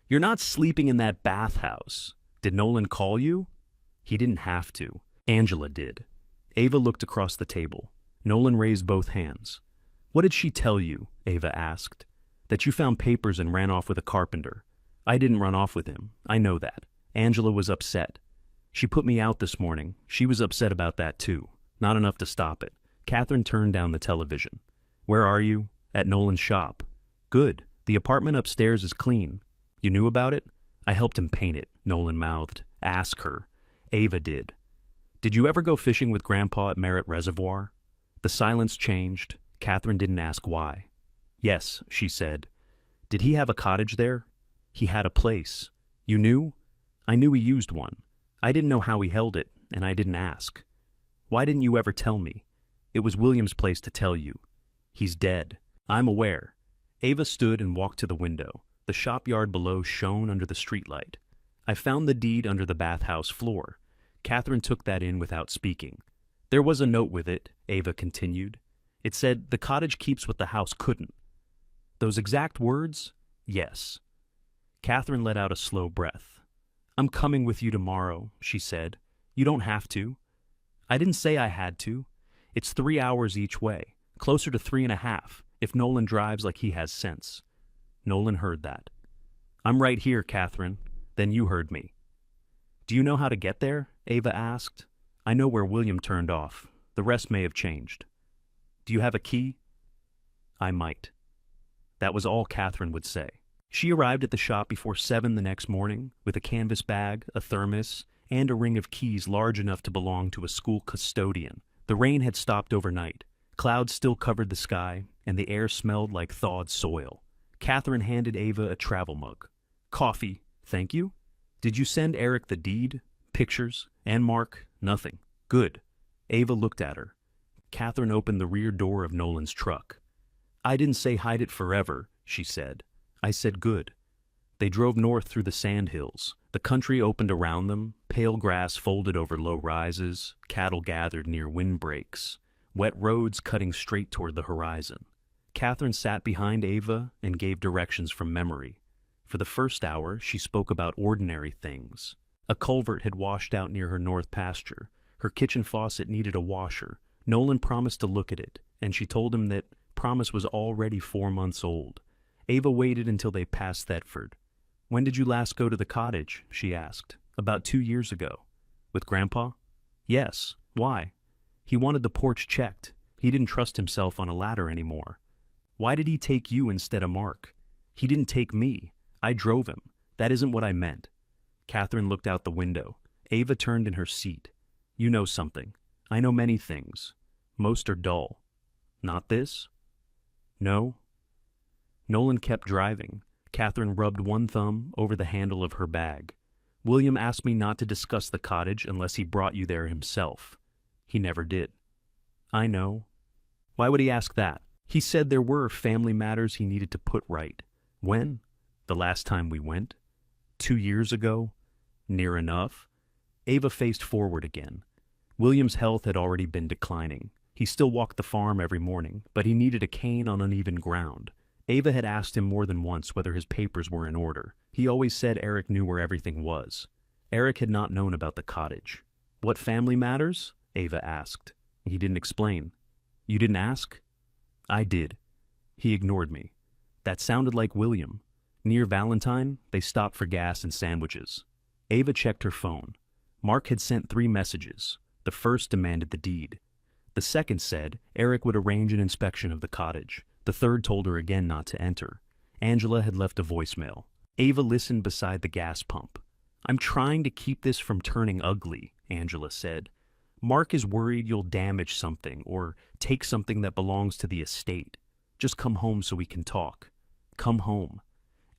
You're not sleeping in that bathhouse. Did Nolan call you? He didn't have to. Angela did. Ava looked across the table. Nolan raised both hands. What did she tell you? Ava asked. That you found papers and ran off with a carpenter. I didn't run off with him. I know that. Angela was upset. She put me out this morning. She was upset about that too. Not enough to stop it. Catherine turned down the television. Where are you? At Nolan's shop. Good. The apartment upstairs is clean. You knew about it? I helped him paint it, Nolan mouthed. Ask her. Ava did. Did you ever go fishing with Grandpa at Merritt Reservoir? The silence changed. Catherine didn't ask why. Yes, she said. Did he have a cottage there? He had a place. You knew? I knew he used one. I didn't know how he held it, and I didn't ask. Why didn't you ever tell me? It was William's place to tell you. He's dead. I'm aware. Ava stood and walked to the window. The shop yard below shone under the streetlight. I found the deed under the bathhouse floor. Catherine took that in without speaking. There was a note with it, Ava continued. It said, the cottage keeps what the house couldn't. Those exact words? Yes. Catherine let out a slow breath. I'm coming with you tomorrow, she said. You don't have to. I didn't say I had to. It's 3 hours each way, closer to 3.5, if Nolan drives like he has sense. Nolan heard that. I'm right here, Catherine. Then you heard me. Do you know how to get there? Ava asked. I know where William turned off. The rest may have changed. Do you have a key? I might. That was all Catherine would say. She arrived at the shop before 7 the next morning with a canvas bag, a thermos, and a ring of keys large enough to belong to a school custodian. The rain had stopped overnight. Clouds still covered the sky, and the air smelled like thawed soil. Catherine handed Ava a travel mug. Coffee, thank you. Did you send Eric the deed? Pictures? And Mark? Nothing. Good. Ava looked at her. Catherine opened the rear door of Nolan's truck. I didn't say hide it forever, she said. I said good. They drove north through the sand hills. The country opened around them, pale grass folded over low rises, cattle gathered near windbreaks, wet roads cutting straight toward the horizon. Catherine sat behind Ava and gave directions from memory. For the first hour, she spoke about ordinary things. A culvert had washed out near her north pasture. Her kitchen faucet needed a washer. Nolan promised to look at it, and she told him that promise was already 4 months old. Ava waited until they passed Thetford. When did you last go to the cottage? She asked. About 2 years ago. With Grandpa? Yes. Why? He wanted the porch checked. He didn't trust himself on a ladder anymore. Why did he take you instead of Mark? He didn't take me. I drove him. That isn't what I meant. Catherine looked out the window. Ava turned in her seat. You know something. I know many things. Most are dull. Not this? No? Nolan kept driving. Catherine rubbed one thumb over the handle of her bag. William asked me not to discuss the cottage unless he brought you there himself. He never did. I know. Why would he ask that? He said there were family matters he needed to put right. When? The last time we went? 2 years ago? Near enough? Ava faced forward again. William's health had already been declining. He still walked the farm every morning, but he needed a cane on uneven ground. Ava had asked him more than once whether his papers were in order. He always said Eric knew where everything was. Eric had not known about the cottage. What family matters? Ava asked. He didn't explain. You didn't ask? I did. He ignored me. That sounded like William. Near Valentine, they stopped for gas and sandwiches. Ava checked her phone. Mark had sent 3 messages. The first demanded the deed. The second said Eric would arrange an inspection of the cottage. The third told her again not to enter. Angela had left a voicemail. Ava listened beside the gas pump. I'm trying to keep this from turning ugly, Angela said. Mark is worried you'll damage something or take something that belongs to the estate. Just come home so we can talk. Come home.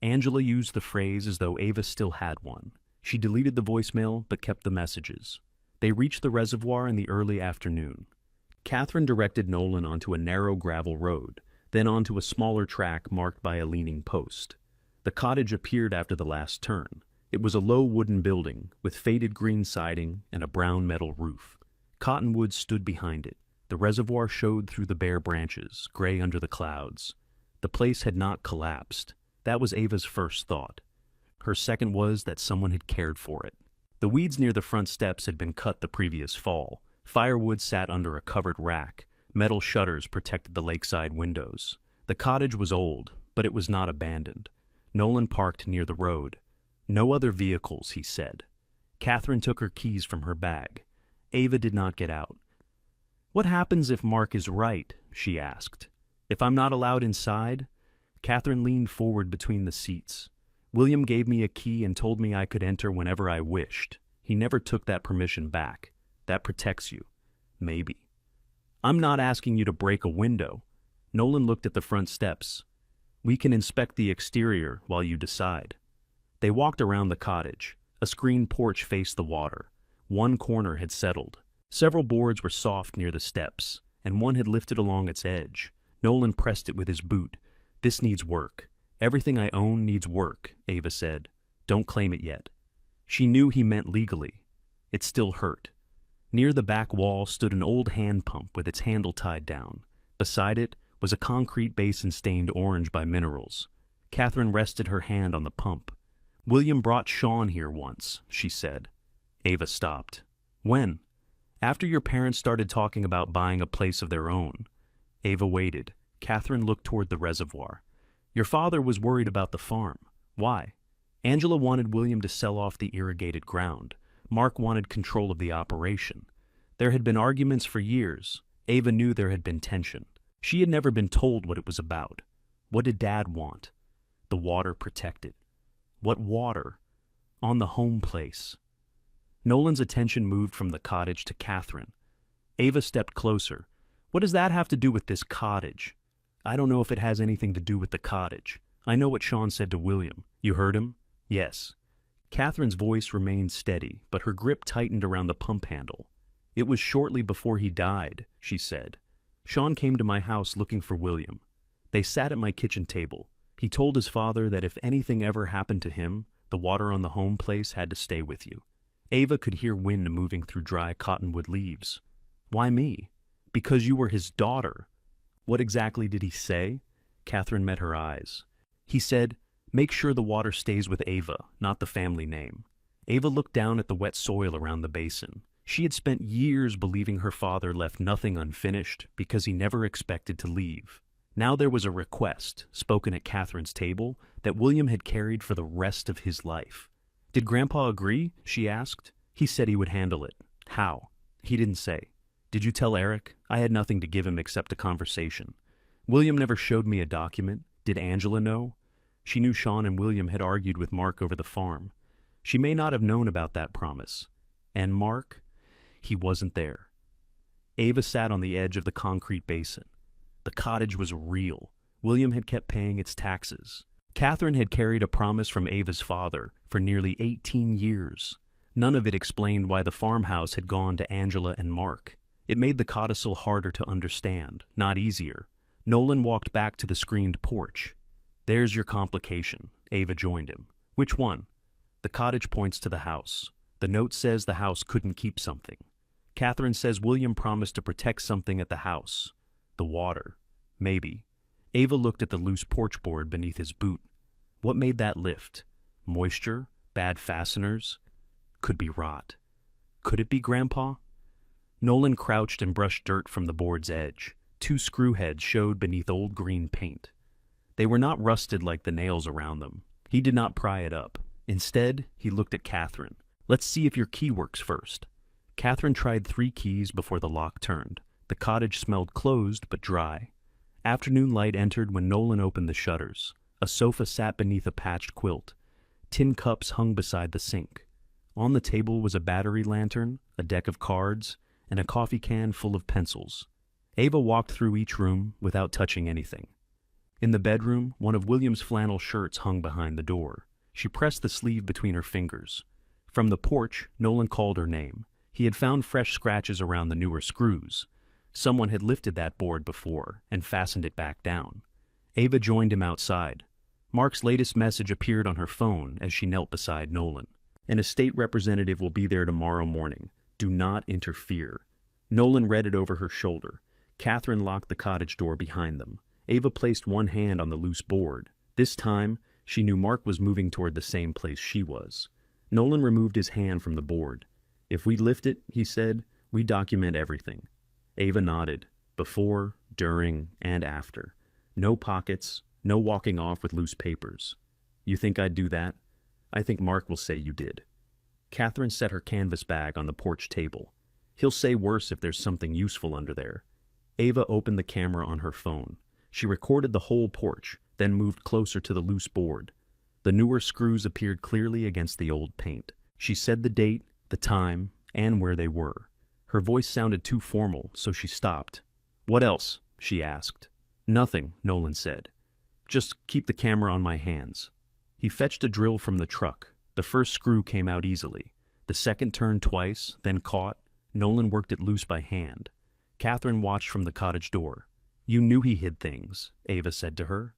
Angela used the phrase as though Ava still had one. She deleted the voicemail but kept the messages. They reached the reservoir in the early afternoon. Catherine directed Nolan onto a narrow gravel road, then onto a smaller track marked by a leaning post. The cottage appeared after the last turn. It was a low wooden building with faded green siding and a brown metal roof. Cottonwoods stood behind it. The reservoir showed through the bare branches, gray under the clouds. The place had not collapsed. That was Ava's first thought. Her second was that someone had cared for it. The weeds near the front steps had been cut the previous fall. Firewood sat under a covered rack. Metal shutters protected the lakeside windows. The cottage was old, but it was not abandoned. Nolan parked near the road. No other vehicles, he said. Catherine took her keys from her bag. Ava did not get out. What happens if Mark is right? She asked. If I'm not allowed inside? Catherine leaned forward between the seats. William gave me a key and told me I could enter whenever I wished. He never took that permission back. That protects you. Maybe. I'm not asking you to break a window. Nolan looked at the front steps. We can inspect the exterior while you decide. They walked around the cottage. A screened porch faced the water. One corner had settled. Several boards were soft near the steps, and one had lifted along its edge. Nolan pressed it with his boot. This needs work. Everything I own needs work, Ava said. Don't claim it yet. She knew he meant legally. It still hurt. Near the back wall stood an old hand pump with its handle tied down. Beside it was a concrete basin stained orange by minerals. Catherine rested her hand on the pump. William brought Sean here once, she said. Ava stopped. When? After your parents started talking about buying a place of their own. Ava waited. Catherine looked toward the reservoir. Your father was worried about the farm. Why? Angela wanted William to sell off the irrigated ground. Mark wanted control of the operation. There had been arguments for years. Ava knew there had been tension. She had never been told what it was about. What did Dad want? The water protected. What water? On the home place. Nolan's attention moved from the cottage to Catherine. Ava stepped closer. What does that have to do with this cottage? I don't know if it has anything to do with the cottage. I know what Sean said to William. You heard him? Yes. Catherine's voice remained steady, but her grip tightened around the pump handle. It was shortly before he died, she said. Sean came to my house looking for William. They sat at my kitchen table. He told his father that if anything ever happened to him, the water on the home place had to stay with you. Ava could hear wind moving through dry cottonwood leaves. Why me? Because you were his daughter. What exactly did he say? Catherine met her eyes. He said, make sure the water stays with Ava, not the family name. Ava looked down at the wet soil around the basin. She had spent years believing her father left nothing unfinished because he never expected to leave. Now there was a request, spoken at Catherine's table, that William had carried for the rest of his life. Did Grandpa agree? She asked. He said he would handle it. How? He didn't say. Did you tell Eric? I had nothing to give him except a conversation. William never showed me a document. Did Angela know? She knew Sean and William had argued with Mark over the farm. She may not have known about that promise. And Mark? He wasn't there. Ava sat on the edge of the concrete basin. The cottage was real. William had kept paying its taxes. Catherine had carried a promise from Ava's father for nearly 18 years. None of it explained why the farmhouse had gone to Angela and Mark. It made the codicil harder to understand, not easier. Nolan walked back to the screened porch. There's your complication. Ava joined him. Which one? The cottage points to the house. The note says the house couldn't keep something. Catherine says William promised to protect something at the house. The water. Maybe. Ava looked at the loose porch board beneath his boot. What made that lift? Moisture? Bad fasteners? Could be rot. Could it be Grandpa? Nolan crouched and brushed dirt from the board's edge. 2 screw heads showed beneath old green paint. They were not rusted like the nails around them. He did not pry it up. Instead, he looked at Catherine. Let's see if your key works first. Catherine tried 3 keys before the lock turned. The cottage smelled closed but dry. Afternoon light entered when Nolan opened the shutters. A sofa sat beneath a patched quilt. Tin cups hung beside the sink. On the table was a battery lantern, a deck of cards, and a coffee can full of pencils. Ava walked through each room without touching anything. In the bedroom, one of William's flannel shirts hung behind the door. She pressed the sleeve between her fingers. From the porch, Nolan called her name. He had found fresh scratches around the newer screws. Someone had lifted that board before and fastened it back down. Ava joined him outside. Mark's latest message appeared on her phone as she knelt beside Nolan. An estate representative will be there tomorrow morning. Do not interfere. Nolan read it over her shoulder. Catherine locked the cottage door behind them. Ava placed one hand on the loose board. This time, she knew Mark was moving toward the same place she was. Nolan removed his hand from the board. If we lift it, he said, we document everything. Ava nodded. Before, during, and after. No pockets, no walking off with loose papers. You think I'd do that? I think Mark will say you did. Catherine set her canvas bag on the porch table. He'll say worse if there's something useful under there. Ava opened the camera on her phone. She recorded the whole porch, then moved closer to the loose board. The newer screws appeared clearly against the old paint. She said the date, the time, and where they were. Her voice sounded too formal, so she stopped. What else? She asked. Nothing, Nolan said. Just keep the camera on my hands. He fetched a drill from the truck. The first screw came out easily. The second turned twice, then caught. Nolan worked it loose by hand. Catherine watched from the cottage door. You knew he hid things, Ava said to her.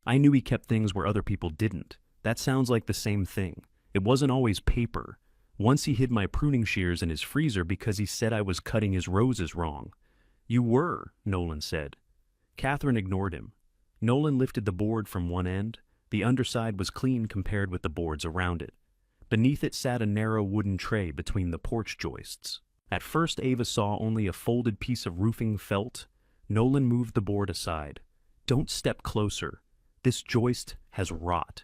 I knew he kept things where other people didn't. That sounds like the same thing. It wasn't always paper. Once he hid my pruning shears in his freezer because he said I was cutting his roses wrong. You were, Nolan said. Catherine ignored him. Nolan lifted the board from one end. The underside was clean compared with the boards around it. Beneath it sat a narrow wooden tray between the porch joists. At first Ava saw only a folded piece of roofing felt. Nolan moved the board aside. Don't step closer. This joist has rot.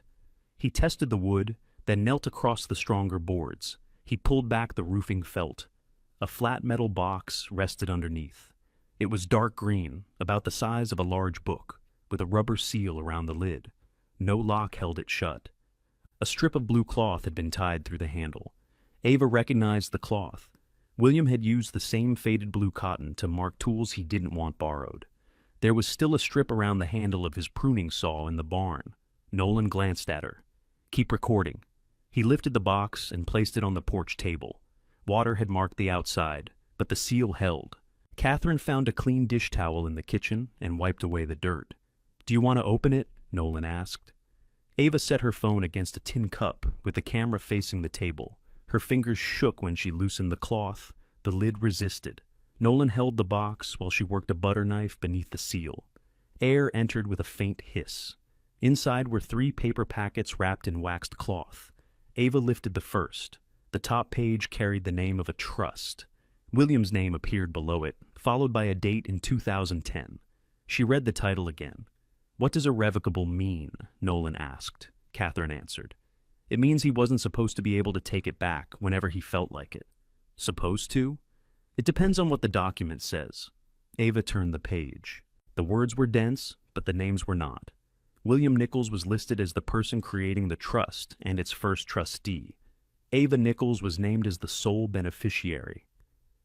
He tested the wood, then knelt across the stronger boards. He pulled back the roofing felt. A flat metal box rested underneath. It was dark green, about the size of a large book, with a rubber seal around the lid. No lock held it shut. A strip of blue cloth had been tied through the handle. Ava recognized the cloth. William had used the same faded blue cotton to mark tools he didn't want borrowed. There was still a strip around the handle of his pruning saw in the barn. Nolan glanced at her. Keep recording. He lifted the box and placed it on the porch table. Water had marked the outside, but the seal held. Catherine found a clean dish towel in the kitchen and wiped away the dirt. Do you want to open it? Nolan asked. Ava set her phone against a tin cup with the camera facing the table. Her fingers shook when she loosened the cloth. The lid resisted. Nolan held the box while she worked a butter knife beneath the seal. Air entered with a faint hiss. Inside were 3 paper packets wrapped in waxed cloth. Ava lifted the first. The top page carried the name of a trust. William's name appeared below it, followed by a date in 2010. She read the title again. What does irrevocable mean? Nolan asked. Catherine answered. It means he wasn't supposed to be able to take it back whenever he felt like it. Supposed to? It depends on what the document says. Ava turned the page. The words were dense, but the names were not. William Nichols was listed as the person creating the trust and its first trustee. Ava Nichols was named as the sole beneficiary.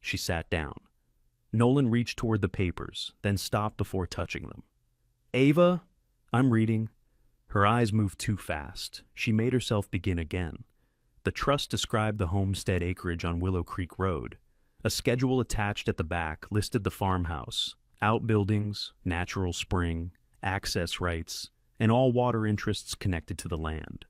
She sat down. Nolan reached toward the papers, then stopped before touching them. Ava, I'm reading. Her eyes moved too fast. She made herself begin again. The trust described the homestead acreage on Willow Creek Road. A schedule attached at the back listed the farmhouse, outbuildings, natural spring, access rights, and all water interests connected to the land.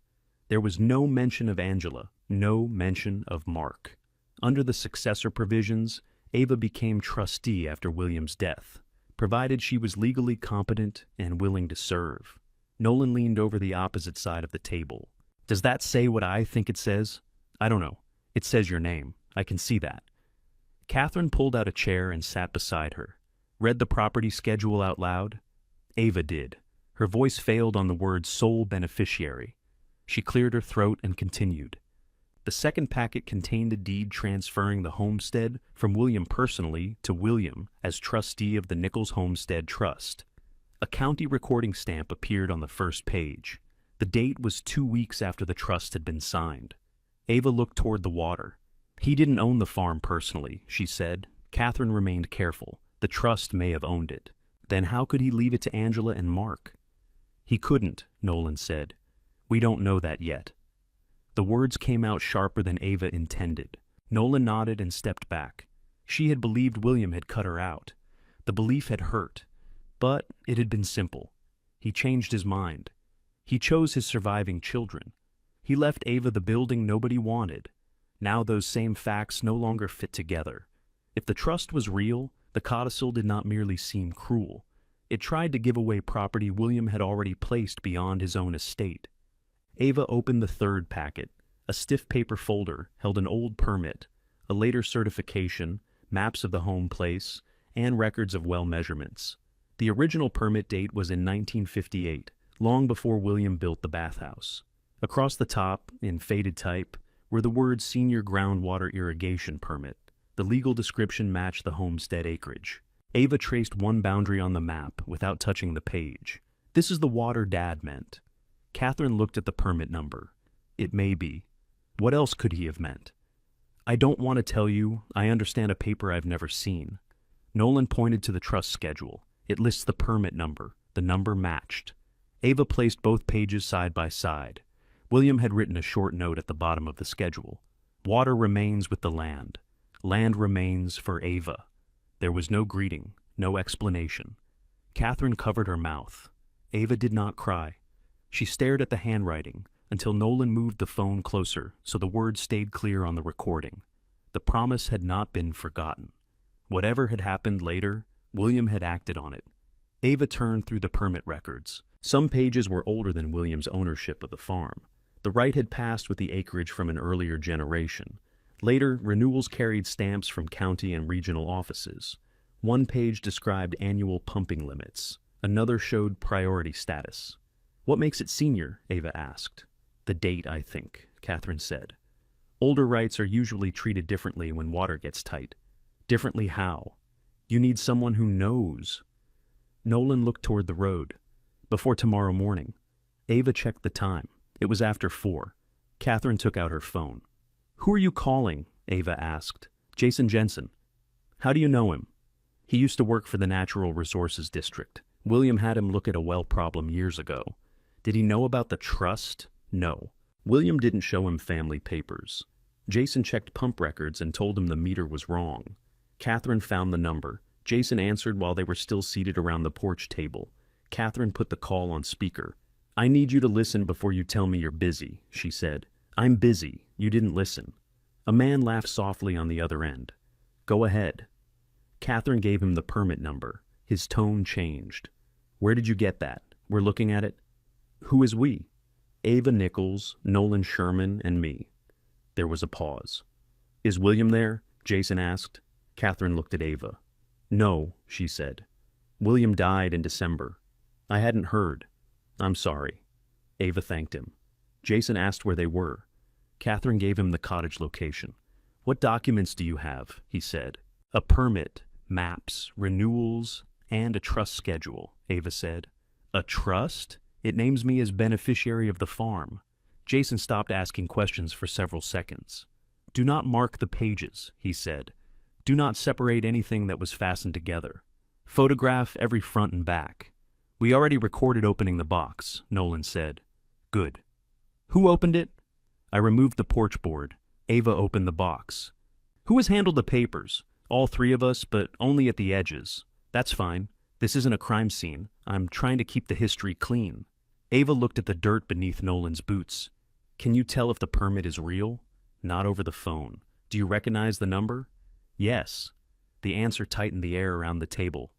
There was no mention of Angela, no mention of Mark. Under the successor provisions, Ava became trustee after William's death, provided she was legally competent and willing to serve. Nolan leaned over the opposite side of the table. Does that say what I think it says? I don't know. It says your name. I can see that. Catherine pulled out a chair and sat beside her. Read the property schedule out loud. Ava did. Her voice failed on the word sole beneficiary. She cleared her throat and continued. The second packet contained a deed transferring the homestead from William personally to William as trustee of the Nichols Homestead Trust. A county recording stamp appeared on the first page. The date was 2 weeks after the trust had been signed. Ava looked toward the water. He didn't own the farm personally, she said. Catherine remained careful. The trust may have owned it. Then how could he leave it to Angela and Mark? He couldn't, Nolan said. We don't know that yet. The words came out sharper than Ava intended. Nolan nodded and stepped back. She had believed William had cut her out. The belief had hurt, but it had been simple. He changed his mind. He chose his surviving children. He left Ava the building nobody wanted. Now those same facts no longer fit together. If the trust was real, the codicil did not merely seem cruel. It tried to give away property William had already placed beyond his own estate. Ava opened the third packet. A stiff paper folder held an old permit, a later certification, maps of the home place, and records of well measurements. The original permit date was in 1958, long before William built the bathhouse. Across the top, in faded type, were the words Senior Groundwater Irrigation Permit. The legal description matched the homestead acreage. Ava traced one boundary on the map without touching the page. This is the water Dad meant. Catherine looked at the permit number. It may be. What else could he have meant? I don't want to tell you. I understand a paper I've never seen. Nolan pointed to the trust schedule. It lists the permit number. The number matched. Ava placed both pages side by side. William had written a short note at the bottom of the schedule. Water remains with the land. Land remains for Ava. There was no greeting, no explanation. Catherine covered her mouth. Ava did not cry. She stared at the handwriting until Nolan moved the phone closer so the words stayed clear on the recording. The promise had not been forgotten. Whatever had happened later, William had acted on it. Ava turned through the permit records. Some pages were older than William's ownership of the farm. The right had passed with the acreage from an earlier generation. Later, renewals carried stamps from county and regional offices. One page described annual pumping limits. Another showed priority status. What makes it senior? Ava asked. The date, I think, Catherine said. Older rights are usually treated differently when water gets tight. Differently how? You need someone who knows. Nolan looked toward the road. Before tomorrow morning. Ava checked the time. It was after 4. Catherine took out her phone. Who are you calling? Ava asked. Jason Jensen. How do you know him? He used to work for the Natural Resources District. William had him look at a well problem years ago. Did he know about the trust? No. William didn't show him family papers. Jason checked pump records and told him the meter was wrong. Catherine found the number. Jason answered while they were still seated around the porch table. Catherine put the call on speaker. I need you to listen before you tell me you're busy, she said. I'm busy. You didn't listen. A man laughed softly on the other end. Go ahead. Catherine gave him the permit number. His tone changed. Where did you get that? We're looking at it. Who is we? Ava Nichols, Nolan Sherman, and me. There was a pause. Is William there? Jason asked. Catherine looked at Ava. No, she said. William died in December. I hadn't heard. I'm sorry. Ava thanked him. Jason asked where they were. Catherine gave him the cottage location. What documents do you have? He said. A permit, maps, renewals, and a trust schedule, Ava said. A trust? It names me as beneficiary of the farm. Jason stopped asking questions for several seconds. Do not mark the pages, he said. Do not separate anything that was fastened together. Photograph every front and back. We already recorded opening the box, Nolan said. Good. Who opened it? I removed the porch board. Ava opened the box. Who has handled the papers? All three of us, but only at the edges. That's fine. This isn't a crime scene. I'm trying to keep the history clean. Ava looked at the dirt beneath Nolan's boots. Can you tell if the permit is real? Not over the phone. Do you recognize the number? Yes. The answer tightened the air around the table.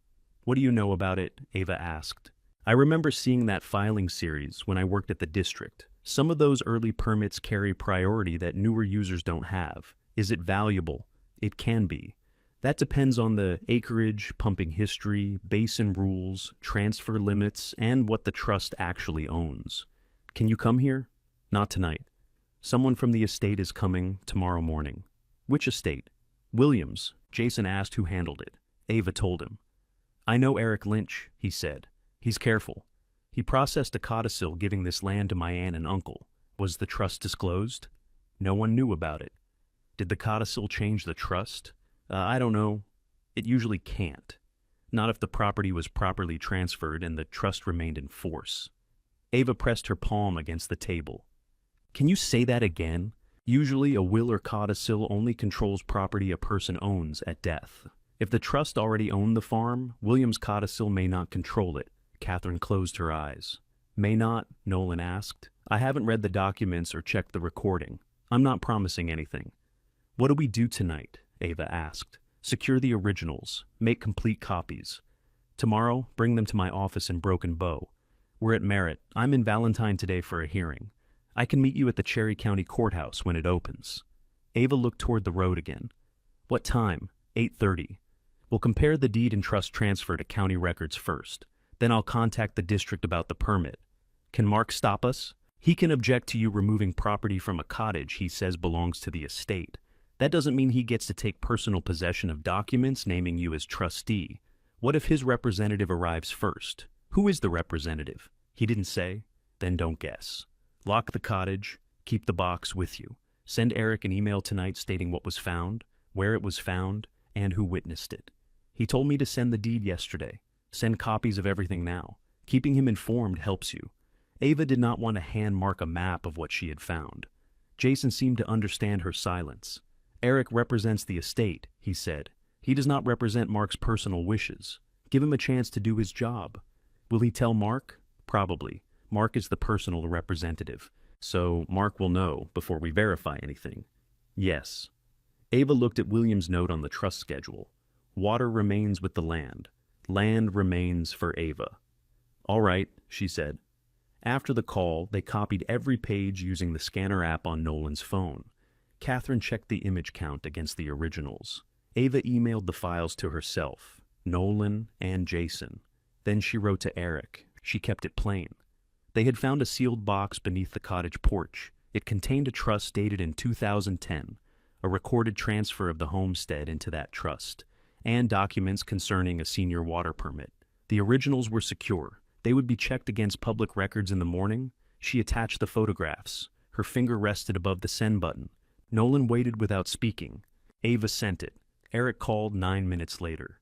What do you know about it? Ava asked. I remember seeing that filing series when I worked at the district. Some of those early permits carry priority that newer users don't have. Is it valuable? It can be. That depends on the acreage, pumping history, basin rules, transfer limits, and what the trust actually owns. Can you come here? Not tonight. Someone from the estate is coming tomorrow morning. Which estate? Williams. Jason asked who handled it. Ava told him. I know Eric Lynch, he said. He's careful. He processed a codicil giving this land to my aunt and uncle. Was the trust disclosed? No one knew about it. Did the codicil change the trust? I don't know. It usually can't. Not if the property was properly transferred and the trust remained in force. Ava pressed her palm against the table. Can you say that again? Usually a will or codicil only controls property a person owns at death. If the trust already owned the farm, William's codicil may not control it. Catherine closed her eyes. May not? Nolan asked. I haven't read the documents or checked the recording. I'm not promising anything. What do we do tonight? Ava asked. Secure the originals. Make complete copies. Tomorrow, bring them to my office in Broken Bow. We're at Merritt. I'm in Valentine today for a hearing. I can meet you at the Cherry County Courthouse when it opens. Ava looked toward the road again. What time? 8:30. We'll compare the deed and trust transfer to county records first. Then I'll contact the district about the permit. Can Mark stop us? He can object to you removing property from a cottage he says belongs to the estate. That doesn't mean he gets to take personal possession of documents naming you as trustee. What if his representative arrives first? Who is the representative? He didn't say? Then don't guess. Lock the cottage. Keep the box with you. Send Eric an email tonight stating what was found, where it was found, and who witnessed it. He told me to send the deed yesterday. Send copies of everything now. Keeping him informed helps you. Ava did not want to hand Mark a map of what she had found. Jason seemed to understand her silence. Eric represents the estate, he said. He does not represent Mark's personal wishes. Give him a chance to do his job. Will he tell Mark? Probably. Mark is the personal representative, so Mark will know before we verify anything. Yes. Ava looked at William's note on the trust schedule. Water remains with the land. Land remains for Ava. All right, she said. After the call, they copied every page using the scanner app on Nolan's phone. Catherine checked the image count against the originals. Ava emailed the files to herself, Nolan and Jason. Then she wrote to Eric. She kept it plain. They had found a sealed box beneath the cottage porch. It contained a trust dated in 2010, a recorded transfer of the homestead into that trust, and documents concerning a senior water permit. The originals were secure. They would be checked against public records in the morning. She attached the photographs. Her finger rested above the send button. Nolan waited without speaking. Ava sent it. Eric called 9 minutes later.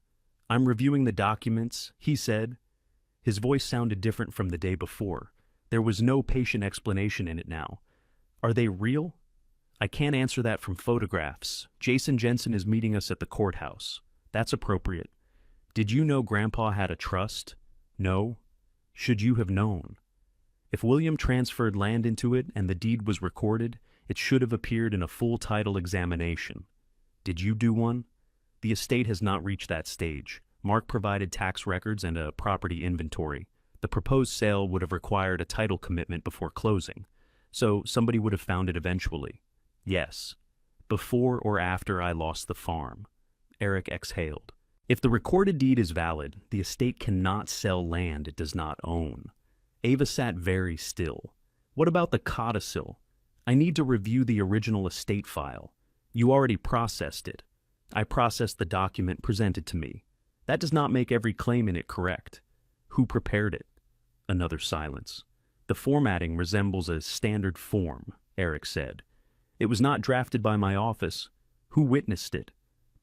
I'm reviewing the documents, he said. His voice sounded different from the day before. There was no patient explanation in it now. Are they real? I can't answer that from photographs. Jason Jensen is meeting us at the courthouse. That's appropriate. Did you know Grandpa had a trust? No. Should you have known? If William transferred land into it and the deed was recorded, it should have appeared in a full title examination. Did you do one? The estate has not reached that stage. Mark provided tax records and a property inventory. The proposed sale would have required a title commitment before closing, so somebody would have found it eventually. Yes. Before or after I lost the farm. Eric exhaled. If the recorded deed is valid, the estate cannot sell land it does not own. Ava sat very still. What about the codicil? I need to review the original estate file. You already processed it. I processed the document presented to me. That does not make every claim in it correct. Who prepared it? Another silence. The formatting resembles a standard form, Eric said. It was not drafted by my office. Who witnessed it?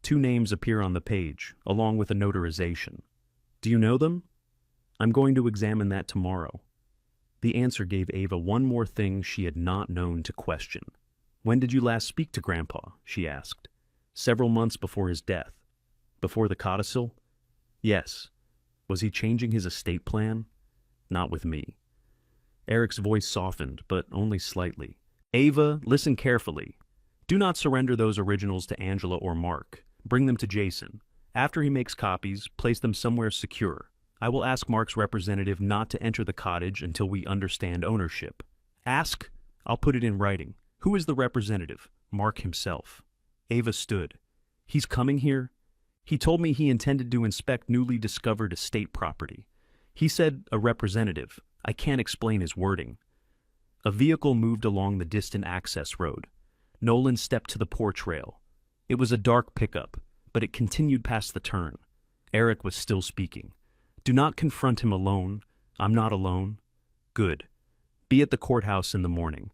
2 names appear on the page, along with a notarization. Do you know them? I'm going to examine that tomorrow. The answer gave Ava one more thing she had not known to question. When did you last speak to Grandpa? She asked. Several months before his death. Before the codicil? Yes. Was he changing his estate plan? Not with me. Eric's voice softened, but only slightly. Ava, listen carefully. Do not surrender those originals to Angela or Mark. Bring them to Jason. After he makes copies, place them somewhere secure. I will ask Mark's representative not to enter the cottage until we understand ownership. Ask? I'll put it in writing. Who is the representative? Mark himself. Ava stood. He's coming here? He told me he intended to inspect newly discovered estate property. He said a representative. I can't explain his wording. A vehicle moved along the distant access road. Nolan stepped to the porch rail. It was a dark pickup, but it continued past the turn. Eric was still speaking. Do not confront him alone. I'm not alone. Good. Be at the courthouse in the morning.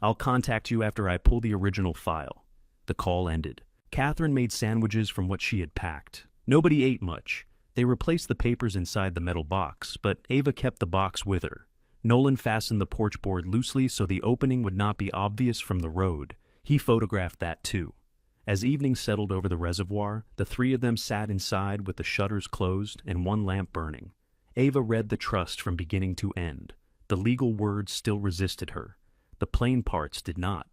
I'll contact you after I pull the original file. The call ended. Catherine made sandwiches from what she had packed. Nobody ate much. They replaced the papers inside the metal box, but Ava kept the box with her. Nolan fastened the porch board loosely so the opening would not be obvious from the road. He photographed that too. As evening settled over the reservoir, the 3 of them sat inside with the shutters closed and one lamp burning. Ava read the trust from beginning to end. The legal words still resisted her. The plain parts did not.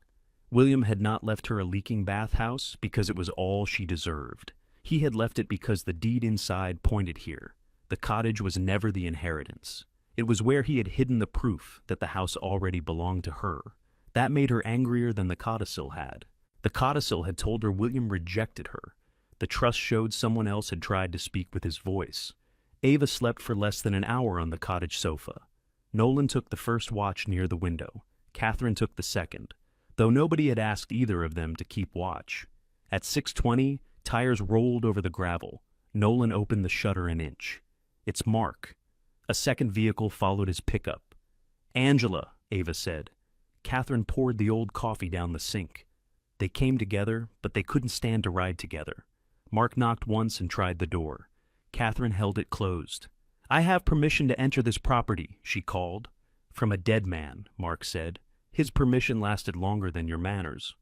William had not left her a leaking bathhouse because it was all she deserved. He had left it because the deed inside pointed here. The cottage was never the inheritance. It was where he had hidden the proof that the house already belonged to her. That made her angrier than the codicil had. The codicil had told her William rejected her. The trust showed someone else had tried to speak with his voice. Ava slept for less than an hour on the cottage sofa. Nolan took the first watch near the window. Catherine took the second, though nobody had asked either of them to keep watch. At 6:20, tires rolled over the gravel. Nolan opened the shutter an inch. It's Mark. A second vehicle followed his pickup. Angela, Ava said. Catherine poured the old coffee down the sink. They came together, but they couldn't stand to ride together. Mark knocked once and tried the door. Catherine held it closed. I have permission to enter this property, she called. From a dead man, Mark said. His permission lasted longer than your manners.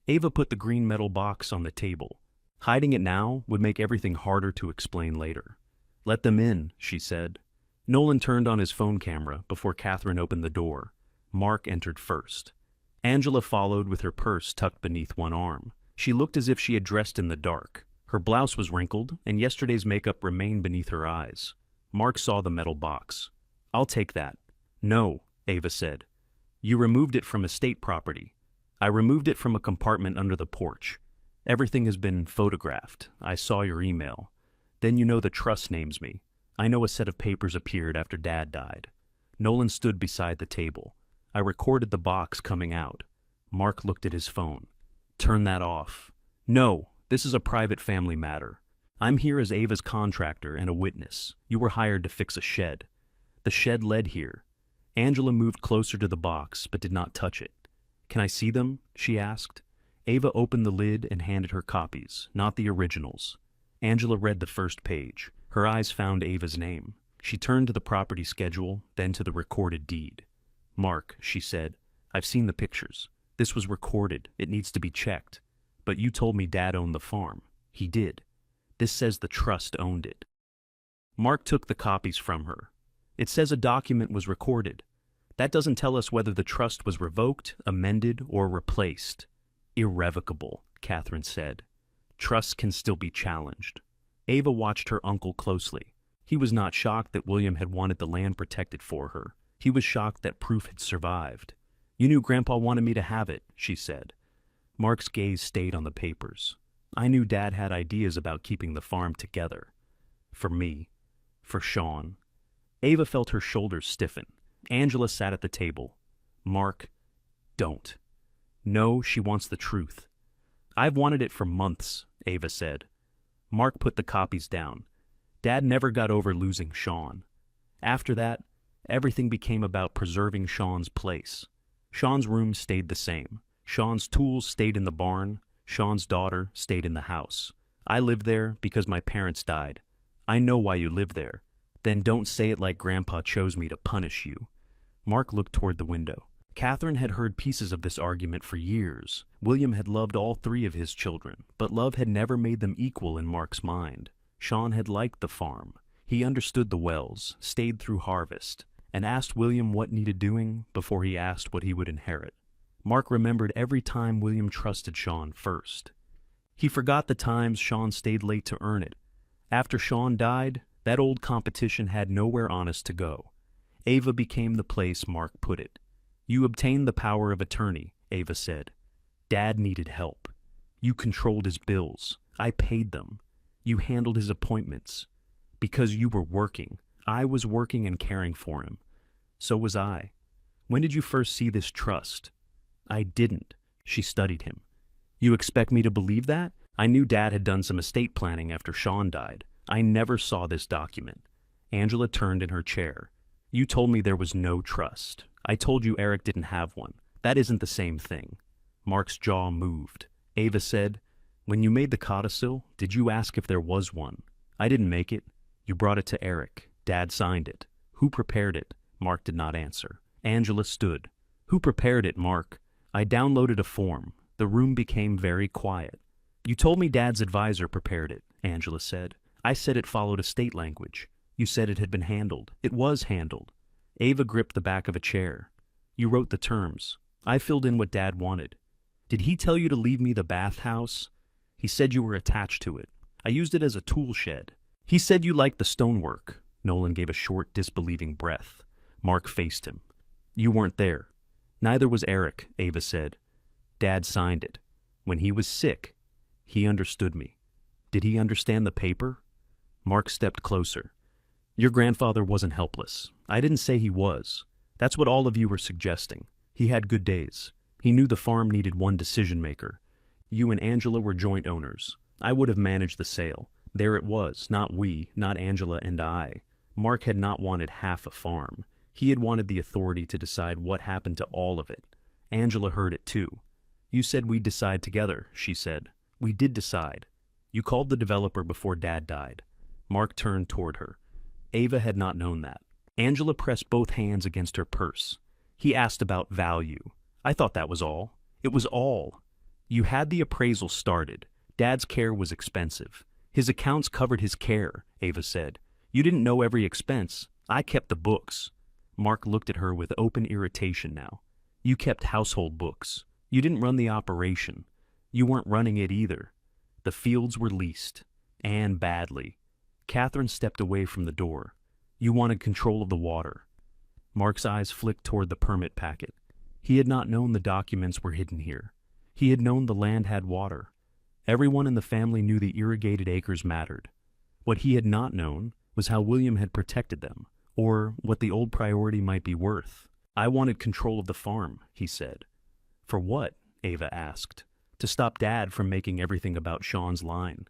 Ava put the green metal box on the table. Hiding it now would make everything harder to explain later. Let them in, she said. Nolan turned on his phone camera before Catherine opened the door. Mark entered first. Angela followed with her purse tucked beneath one arm. She looked as if she had dressed in the dark. Her blouse was wrinkled, and yesterday's makeup remained beneath her eyes. Mark saw the metal box. I'll take that. No, Ava said. You removed it from estate property. I removed it from a compartment under the porch. Everything has been photographed. I saw your email. Then you know the trust names me. I know a set of papers appeared after Dad died. Nolan stood beside the table. I recorded the box coming out. Mark looked at his phone. Turn that off. No, this is a private family matter. I'm here as Ava's contractor and a witness. You were hired to fix a shed. The shed led here. Angela moved closer to the box, but did not touch it. Can I see them? She asked. Ava opened the lid and handed her copies, not the originals. Angela read the first page. Her eyes found Ava's name. She turned to the property schedule, then to the recorded deed. Mark, she said, I've seen the pictures. This was recorded. It needs to be checked. But you told me Dad owned the farm. He did. This says the trust owned it. Mark took the copies from her. It says a document was recorded. That doesn't tell us whether the trust was revoked, amended, or replaced. Irrevocable, Catherine said. Trusts can still be challenged. Ava watched her uncle closely. He was not shocked that William had wanted the land protected for her. He was shocked that proof had survived. You knew Grandpa wanted me to have it, she said. Mark's gaze stayed on the papers. I knew Dad had ideas about keeping the farm together. For me. For Sean. Ava felt her shoulders stiffen. Angela sat at the table. Mark, don't. No, she wants the truth. I've wanted it for months, Ava said. Mark put the copies down. Dad never got over losing Sean. After that, everything became about preserving Sean's place. Sean's room stayed the same. Sean's tools stayed in the barn. Sean's daughter stayed in the house. I lived there because my parents died. I know why you live there. Then don't say it like Grandpa chose me to punish you. Mark looked toward the window. Catherine had heard pieces of this argument for years. William had loved all three of his children, but love had never made them equal in Mark's mind. Sean had liked the farm. He understood the wells, stayed through harvest, and asked William what needed doing before he asked what he would inherit. Mark remembered every time William trusted Sean first. He forgot the times Sean stayed late to earn it. After Sean died, that old competition had nowhere honest to go. Ava became the place Mark put it. You obtained the power of attorney, Ava said. Dad needed help. You controlled his bills. I paid them. You handled his appointments. Because you were working. I was working and caring for him. So was I. When did you first see this trust? I didn't. She studied him. You expect me to believe that? I knew Dad had done some estate planning after Sean died. I never saw this document. Angela turned in her chair. You told me there was no trust. I told you Eric didn't have one. That isn't the same thing. Mark's jaw moved. Ava said, when you made the codicil, did you ask if there was one? I didn't make it. You brought it to Eric. Dad signed it. Who prepared it? Mark did not answer. Angela stood. Who prepared it, Mark? I downloaded a form. The room became very quiet. You told me Dad's advisor prepared it, Angela said. I said it followed estate language. You said it had been handled. It was handled. Ava gripped the back of a chair. You wrote the terms. I filled in what Dad wanted. Did he tell you to leave me the bathhouse? He said you were attached to it. I used it as a tool shed. He said you liked the stonework. Nolan gave a short, disbelieving breath. Mark faced him. You weren't there. Neither was Eric, Ava said. Dad signed it. When he was sick, he understood me. Did he understand the paper? Mark stepped closer. Your grandfather wasn't helpless. I didn't say he was. That's what all of you were suggesting. He had good days. He knew the farm needed one decision-maker. You and Angela were joint owners. I would have managed the sale. There it was, not we, not Angela and I. Mark had not wanted half a farm. He had wanted the authority to decide what happened to all of it. Angela heard it too. You said we'd decide together, she said. We did decide. You called the developer before Dad died. Mark turned toward her. Ava had not known that. Angela pressed both hands against her purse. He asked about value. I thought that was all. It was all. You had the appraisal started. Dad's care was expensive. His accounts covered his care, Ava said. You didn't know every expense. I kept the books. Mark looked at her with open irritation now. You kept household books. You didn't run the operation. You weren't running it either. The fields were leased. And badly. Catherine stepped away from the door. You wanted control of the water. Mark's eyes flicked toward the permit packet. He had not known the documents were hidden here. He had known the land had water. Everyone in the family knew the irrigated acres mattered. What he had not known was how William had protected them, or what the old priority might be worth. I wanted control of the farm, he said. For what? Ava asked. To stop Dad from making everything about Sean's line.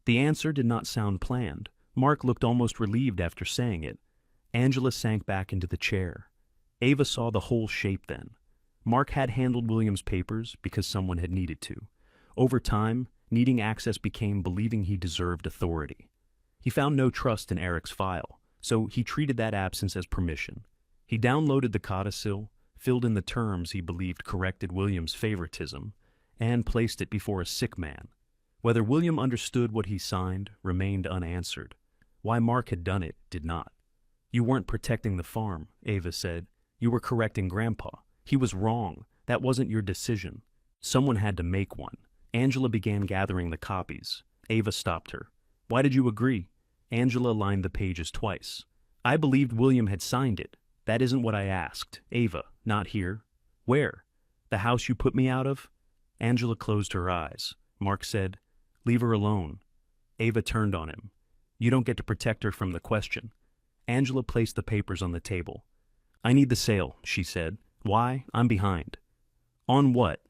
The answer did not sound planned. Mark looked almost relieved after saying it. Angela sank back into the chair. Ava saw the whole shape then. Mark had handled William's papers because someone had needed to. Over time, needing access became believing he deserved authority. He found no trust in Eric's file, so he treated that absence as permission. He downloaded the codicil, filled in the terms he believed corrected William's favoritism, and placed it before a sick man. Whether William understood what he signed remained unanswered. Why Mark had done it did not. You weren't protecting the farm, Ava said. You were correcting Grandpa. He was wrong. That wasn't your decision. Someone had to make one. Angela began gathering the copies. Ava stopped her. Why did you agree? Angela lined the pages twice. I believed William had signed it. That isn't what I asked. Ava, not here. Where? The house you put me out of? Angela closed her eyes. Mark said, leave her alone. Ava turned on him. You don't get to protect her from the question. Angela placed the papers on the table. I need the sale, she said. Why? I'm behind. On what?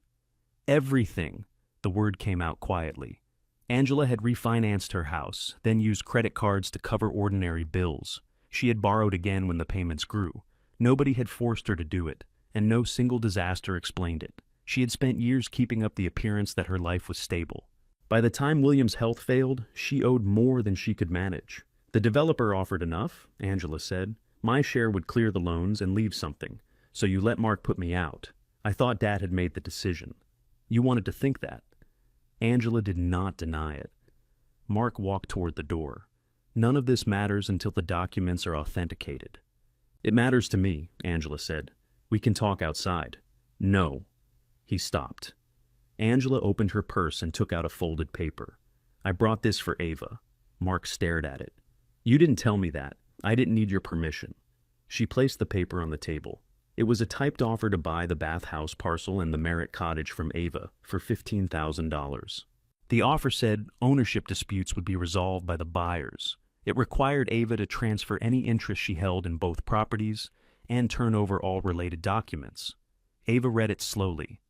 Everything. The word came out quietly. Angela had refinanced her house, then used credit cards to cover ordinary bills. She had borrowed again when the payments grew. Nobody had forced her to do it, and no single disaster explained it. She had spent years keeping up the appearance that her life was stable. By the time William's health failed, she owed more than she could manage. The developer offered enough, Angela said. My share would clear the loans and leave something. So you let Mark put me out. I thought Dad had made the decision. You wanted to think that. Angela did not deny it. Mark walked toward the door. None of this matters until the documents are authenticated. It matters to me, Angela said. We can talk outside. No. He stopped. Angela opened her purse and took out a folded paper. I brought this for Ava. Mark stared at it. You didn't tell me that. I didn't need your permission. She placed the paper on the table. It was a typed offer to buy the Bathhouse parcel and the Merritt Cottage from Ava for $15,000. The offer said ownership disputes would be resolved by the buyers. It required Ava to transfer any interest she held in both properties and turn over all related documents. Ava read it slowly.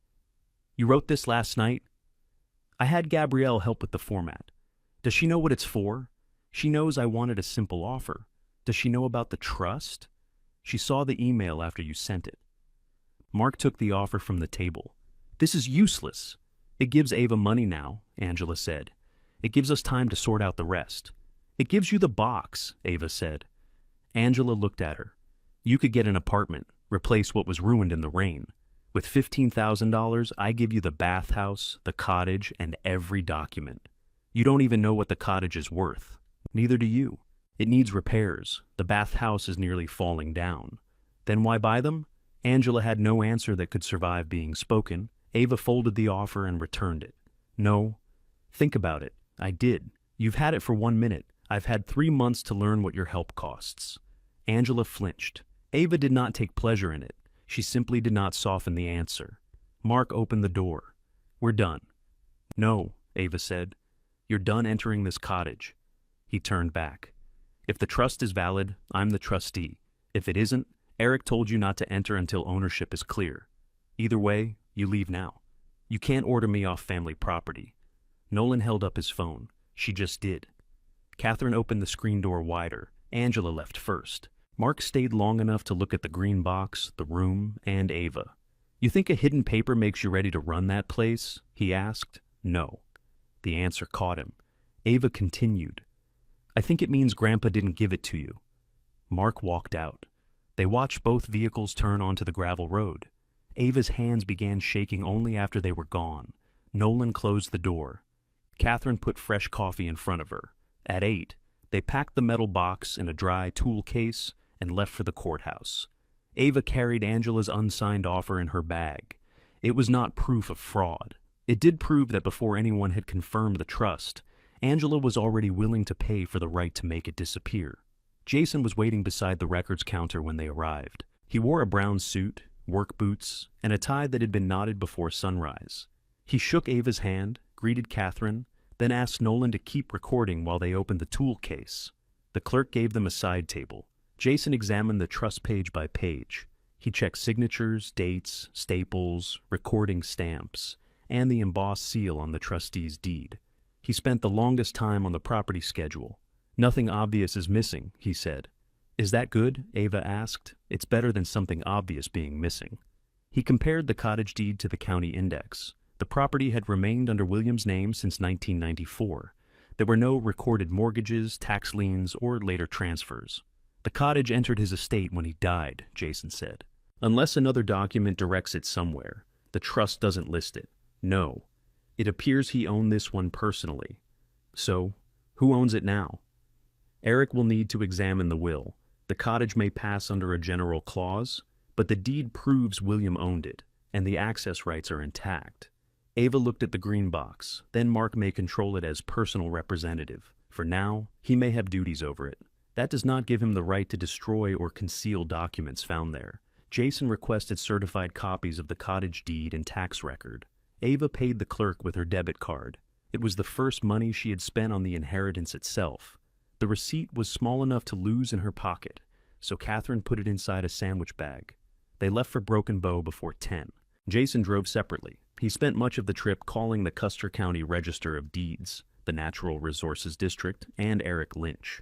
You wrote this last night? I had Gabrielle help with the format. Does she know what it's for? She knows I wanted a simple offer. Does she know about the trust? She saw the email after you sent it. Mark took the offer from the table. This is useless. It gives Ava money now, Angela said. It gives us time to sort out the rest. It gives you the box, Ava said. Angela looked at her. You could get an apartment, replace what was ruined in the rain. With $15,000, I give you the bathhouse, the cottage, and every document. You don't even know what the cottage is worth. Neither do you. It needs repairs. The bathhouse is nearly falling down. Then why buy them? Angela had no answer that could survive being spoken. Ava folded the offer and returned it. No. Think about it. I did. You've had it for 1 minute. I've had 3 months to learn what your help costs. Angela flinched. Ava did not take pleasure in it. She simply did not soften the answer. Mark opened the door. We're done. No, Ava said. You're done entering this cottage. He turned back. If the trust is valid, I'm the trustee. If it isn't, Eric told you not to enter until ownership is clear. Either way, you leave now. You can't order me off family property. Nolan held up his phone. She just did. Catherine opened the screen door wider. Angela left first. Mark stayed long enough to look at the green box, the room, and Ava. You think a hidden paper makes you ready to run that place? He asked. No. The answer caught him. Ava continued. I think it means Grandpa didn't give it to you. Mark walked out. They watched both vehicles turn onto the gravel road. Ava's hands began shaking only after they were gone. Nolan closed the door. Catherine put fresh coffee in front of her. At 8, they packed the metal box in a dry tool case and left for the courthouse. Ava carried Angela's unsigned offer in her bag. It was not proof of fraud. It did prove that before anyone had confirmed the trust, Angela was already willing to pay for the right to make it disappear. Jason was waiting beside the records counter when they arrived. He wore a brown suit, work boots, and a tie that had been knotted before sunrise. He shook Ava's hand, greeted Catherine, then asked Nolan to keep recording while they opened the tool case. The clerk gave them a side table. Jason examined the trust page by page. He checked signatures, dates, staples, recording stamps, and the embossed seal on the trustee's deed. He spent the longest time on the property schedule. Nothing obvious is missing, he said. Is that good? Ava asked. It's better than something obvious being missing. He compared the cottage deed to the county index. The property had remained under William's name since 1994. There were no recorded mortgages, tax liens, or later transfers. The cottage entered his estate when he died, Jason said. Unless another document directs it somewhere, the trust doesn't list it. No. It appears he owned this one personally. So, who owns it now? Eric will need to examine the will. The cottage may pass under a general clause, but the deed proves William owned it, and the access rights are intact. Ava looked at the green box. Then Mark may control it as personal representative. For now, he may have duties over it. That does not give him the right to destroy or conceal documents found there. Jason requested certified copies of the cottage deed and tax record. Ava paid the clerk with her debit card. It was the first money she had spent on the inheritance itself. The receipt was small enough to lose in her pocket, so Catherine put it inside a sandwich bag. They left for Broken Bow before 10. Jason drove separately. He spent much of the trip calling the Custer County Register of Deeds, the Natural Resources District, and Eric Lynch.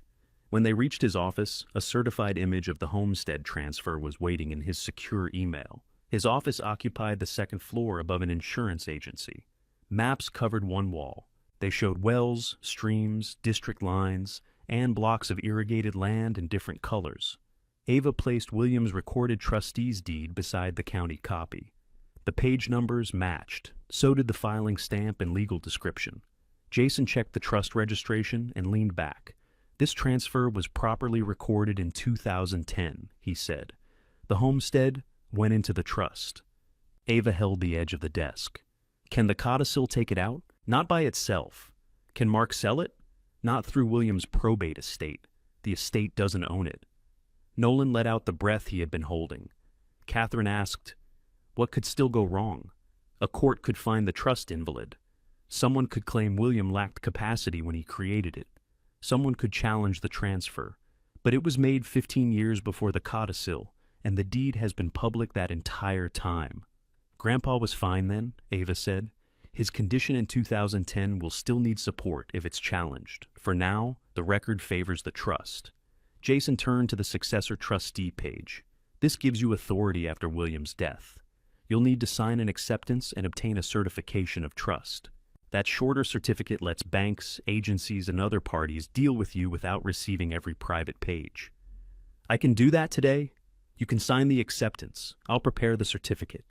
When they reached his office, a certified image of the homestead transfer was waiting in his secure email. His office occupied the second floor above an insurance agency. Maps covered one wall. They showed wells, streams, district lines, and blocks of irrigated land in different colors. Ava placed William's recorded trustee's deed beside the county copy. The page numbers matched, so did the filing stamp and legal description. Jason checked the trust registration and leaned back. This transfer was properly recorded in 2010, he said. The homestead went into the trust. Ava held the edge of the desk. Can the codicil take it out? Not by itself. Can Mark sell it? Not through William's probate estate. The estate doesn't own it. Nolan let out the breath he had been holding. Catherine asked, what could still go wrong? A court could find the trust invalid. Someone could claim William lacked capacity when he created it. Someone could challenge the transfer. But it was made 15 years before the codicil, and the deed has been public that entire time. Grandpa was fine then, Ava said. His condition in 2010 will still need support if it's challenged. For now, the record favors the trust. Jason turned to the successor trustee page. This gives you authority after William's death. You'll need to sign an acceptance and obtain a certification of trust. That shorter certificate lets banks, agencies, and other parties deal with you without receiving every private page. I can do that today? You can sign the acceptance. I'll prepare the certificate.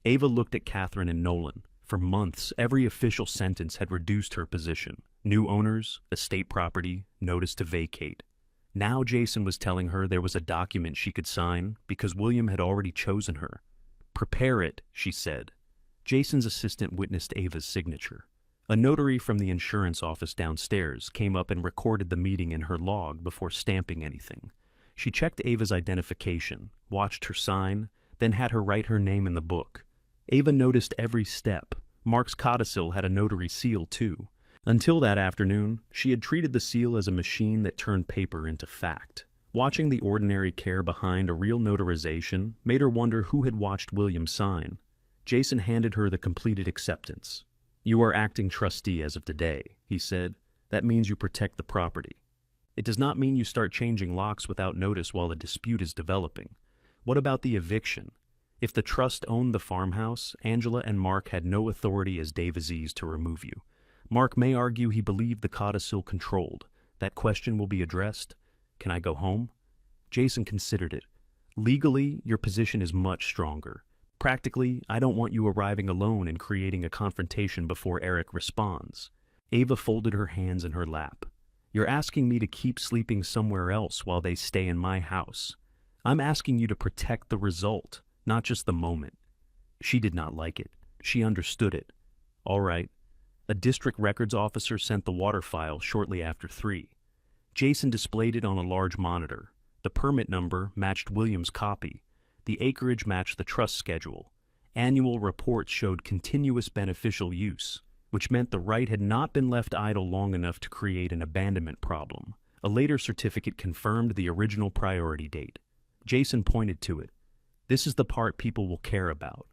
Ava looked at Catherine and Nolan. For months, every official sentence had reduced her position. New owners, estate property, notice to vacate. Now Jason was telling her there was a document she could sign because William had already chosen her. Prepare it, she said. Jason's assistant witnessed Ava's signature. A notary from the insurance office downstairs came up and recorded the meeting in her log before stamping anything. She checked Ava's identification, watched her sign, then had her write her name in the book. Ava noticed every step. Mark's codicil had a notary seal, too. Until that afternoon, she had treated the seal as a machine that turned paper into fact. Watching the ordinary care behind a real notarization made her wonder who had watched William sign. Jason handed her the completed acceptance. You are acting trustee as of today, he said. That means you protect the property. It does not mean you start changing locks without notice while a dispute is developing. What about the eviction? If the trust owned the farmhouse, Angela and Mark had no authority as Davies to remove you. Mark may argue he believed the codicil controlled. That question will be addressed. Can I go home? Jason considered it. Legally, your position is much stronger. Practically, I don't want you arriving alone and creating a confrontation before Eric responds. Ava folded her hands in her lap. You're asking me to keep sleeping somewhere else while they stay in my house. I'm asking you to protect the result, not just the moment. She did not like it. She understood it. All right. A district records officer sent the water file shortly after 3. Jason displayed it on a large monitor. The permit number matched William's copy. The acreage matched the trust schedule. Annual reports showed continuous beneficial use, which meant the right had not been left idle long enough to create an abandonment problem. A later certificate confirmed the original priority date. Jason pointed to it. This is the part people will care about.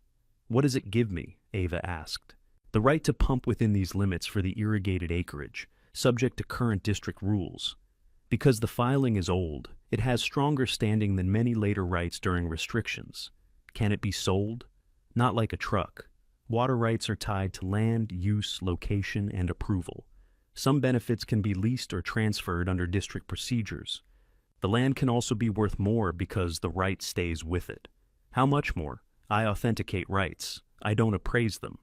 What does it give me? Ava asked. The right to pump within these limits for the irrigated acreage, subject to current district rules. Because the filing is old, it has stronger standing than many later rights during restrictions. Can it be sold? Not like a truck. Water rights are tied to land, use, location, and approval. Some benefits can be leased or transferred under district procedures. The land can also be worth more because the right stays with it. How much more? I authenticate rights. I don't appraise them.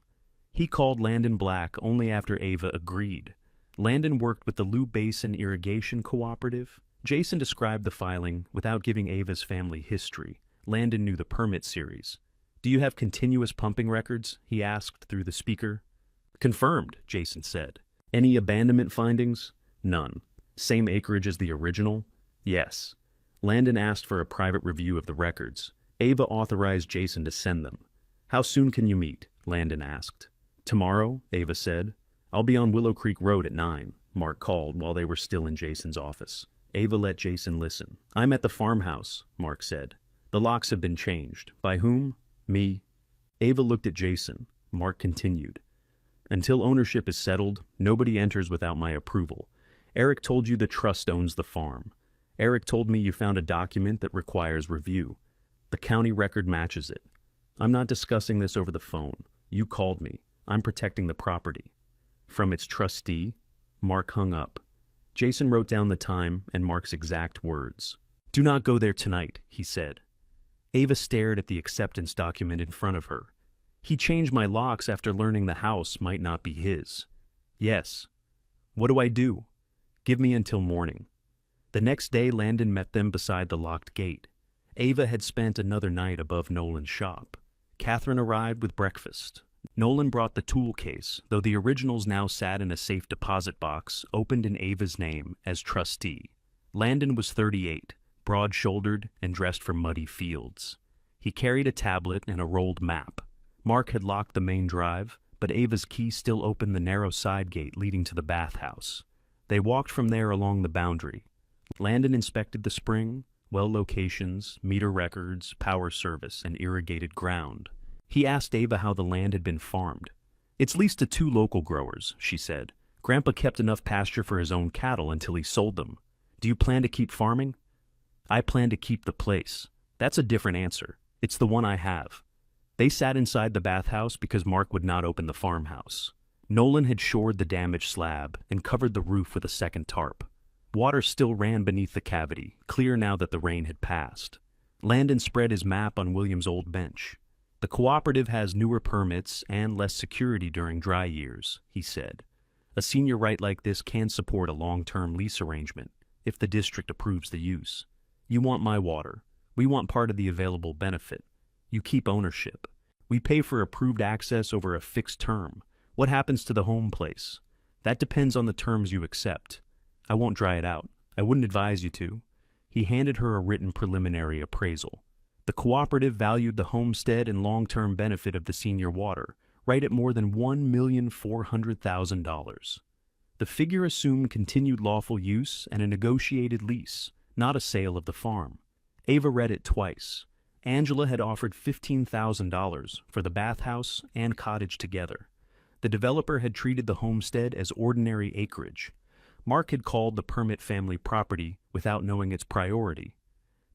He called Landon black only after Ava agreed. Landon worked with the Lou Basin Irrigation Cooperative. Jason described the filing without giving Ava's family history. Landon knew the permit series. Do you have continuous pumping records? He asked through the speaker. Confirmed, Jason said. Any abandonment findings? None. Same acreage as the original? Yes. Landon asked for a private review of the records. Ava authorized Jason to send them. How soon can you meet? Landon asked. Tomorrow, Ava said. I'll be on Willow Creek Road at 9, Mark called while they were still in Jason's office. Ava let Jason listen. I'm at the farmhouse, Mark said. The locks have been changed. By whom? Me. Ava looked at Jason. Mark continued. Until ownership is settled, nobody enters without my approval. Eric told you the trust owns the farm. Eric told me you found a document that requires review. The county record matches it. I'm not discussing this over the phone. You called me. I'm protecting the property. From its trustee, Mark hung up. Jason wrote down the time and Mark's exact words. Do not go there tonight, he said. Ava stared at the acceptance document in front of her. He changed my locks after learning the house might not be his. Yes. What do I do? Give me until morning. The next day, Landon met them beside the locked gate. Ava had spent another night above Nolan's shop. Catherine arrived with breakfast. Nolan brought the tool case, though the originals now sat in a safe deposit box opened in Ava's name as trustee. Landon was 38, broad-shouldered and dressed for muddy fields. He carried a tablet and a rolled map. Mark had locked the main drive, but Ava's key still opened the narrow side gate leading to the bathhouse. They walked from there along the boundary. Landon inspected the spring, well locations, meter records, power service, and irrigated ground. He asked Ava how the land had been farmed. It's leased to 2 local growers, she said. Grandpa kept enough pasture for his own cattle until he sold them. Do you plan to keep farming? I plan to keep the place. That's a different answer. It's the one I have. They sat inside the bathhouse because Mark would not open the farmhouse. Nolan had shored the damaged slab and covered the roof with a second tarp. Water still ran beneath the cavity, clear now that the rain had passed. Landon spread his map on William's old bench. The cooperative has newer permits and less security during dry years, he said. A senior right like this can support a long-term lease arrangement, if the district approves the use. You want my water. We want part of the available benefit. You keep ownership. We pay for approved access over a fixed term. What happens to the home place? That depends on the terms you accept. I won't dry it out. I wouldn't advise you to. He handed her a written preliminary appraisal. The cooperative valued the homestead and long-term benefit of the senior water, right at more than $1,400,000. The figure assumed continued lawful use and a negotiated lease, not a sale of the farm. Ava read it twice. Angela had offered $15,000 for the bathhouse and cottage together. The developer had treated the homestead as ordinary acreage. Mark had called the permit family property without knowing its priority.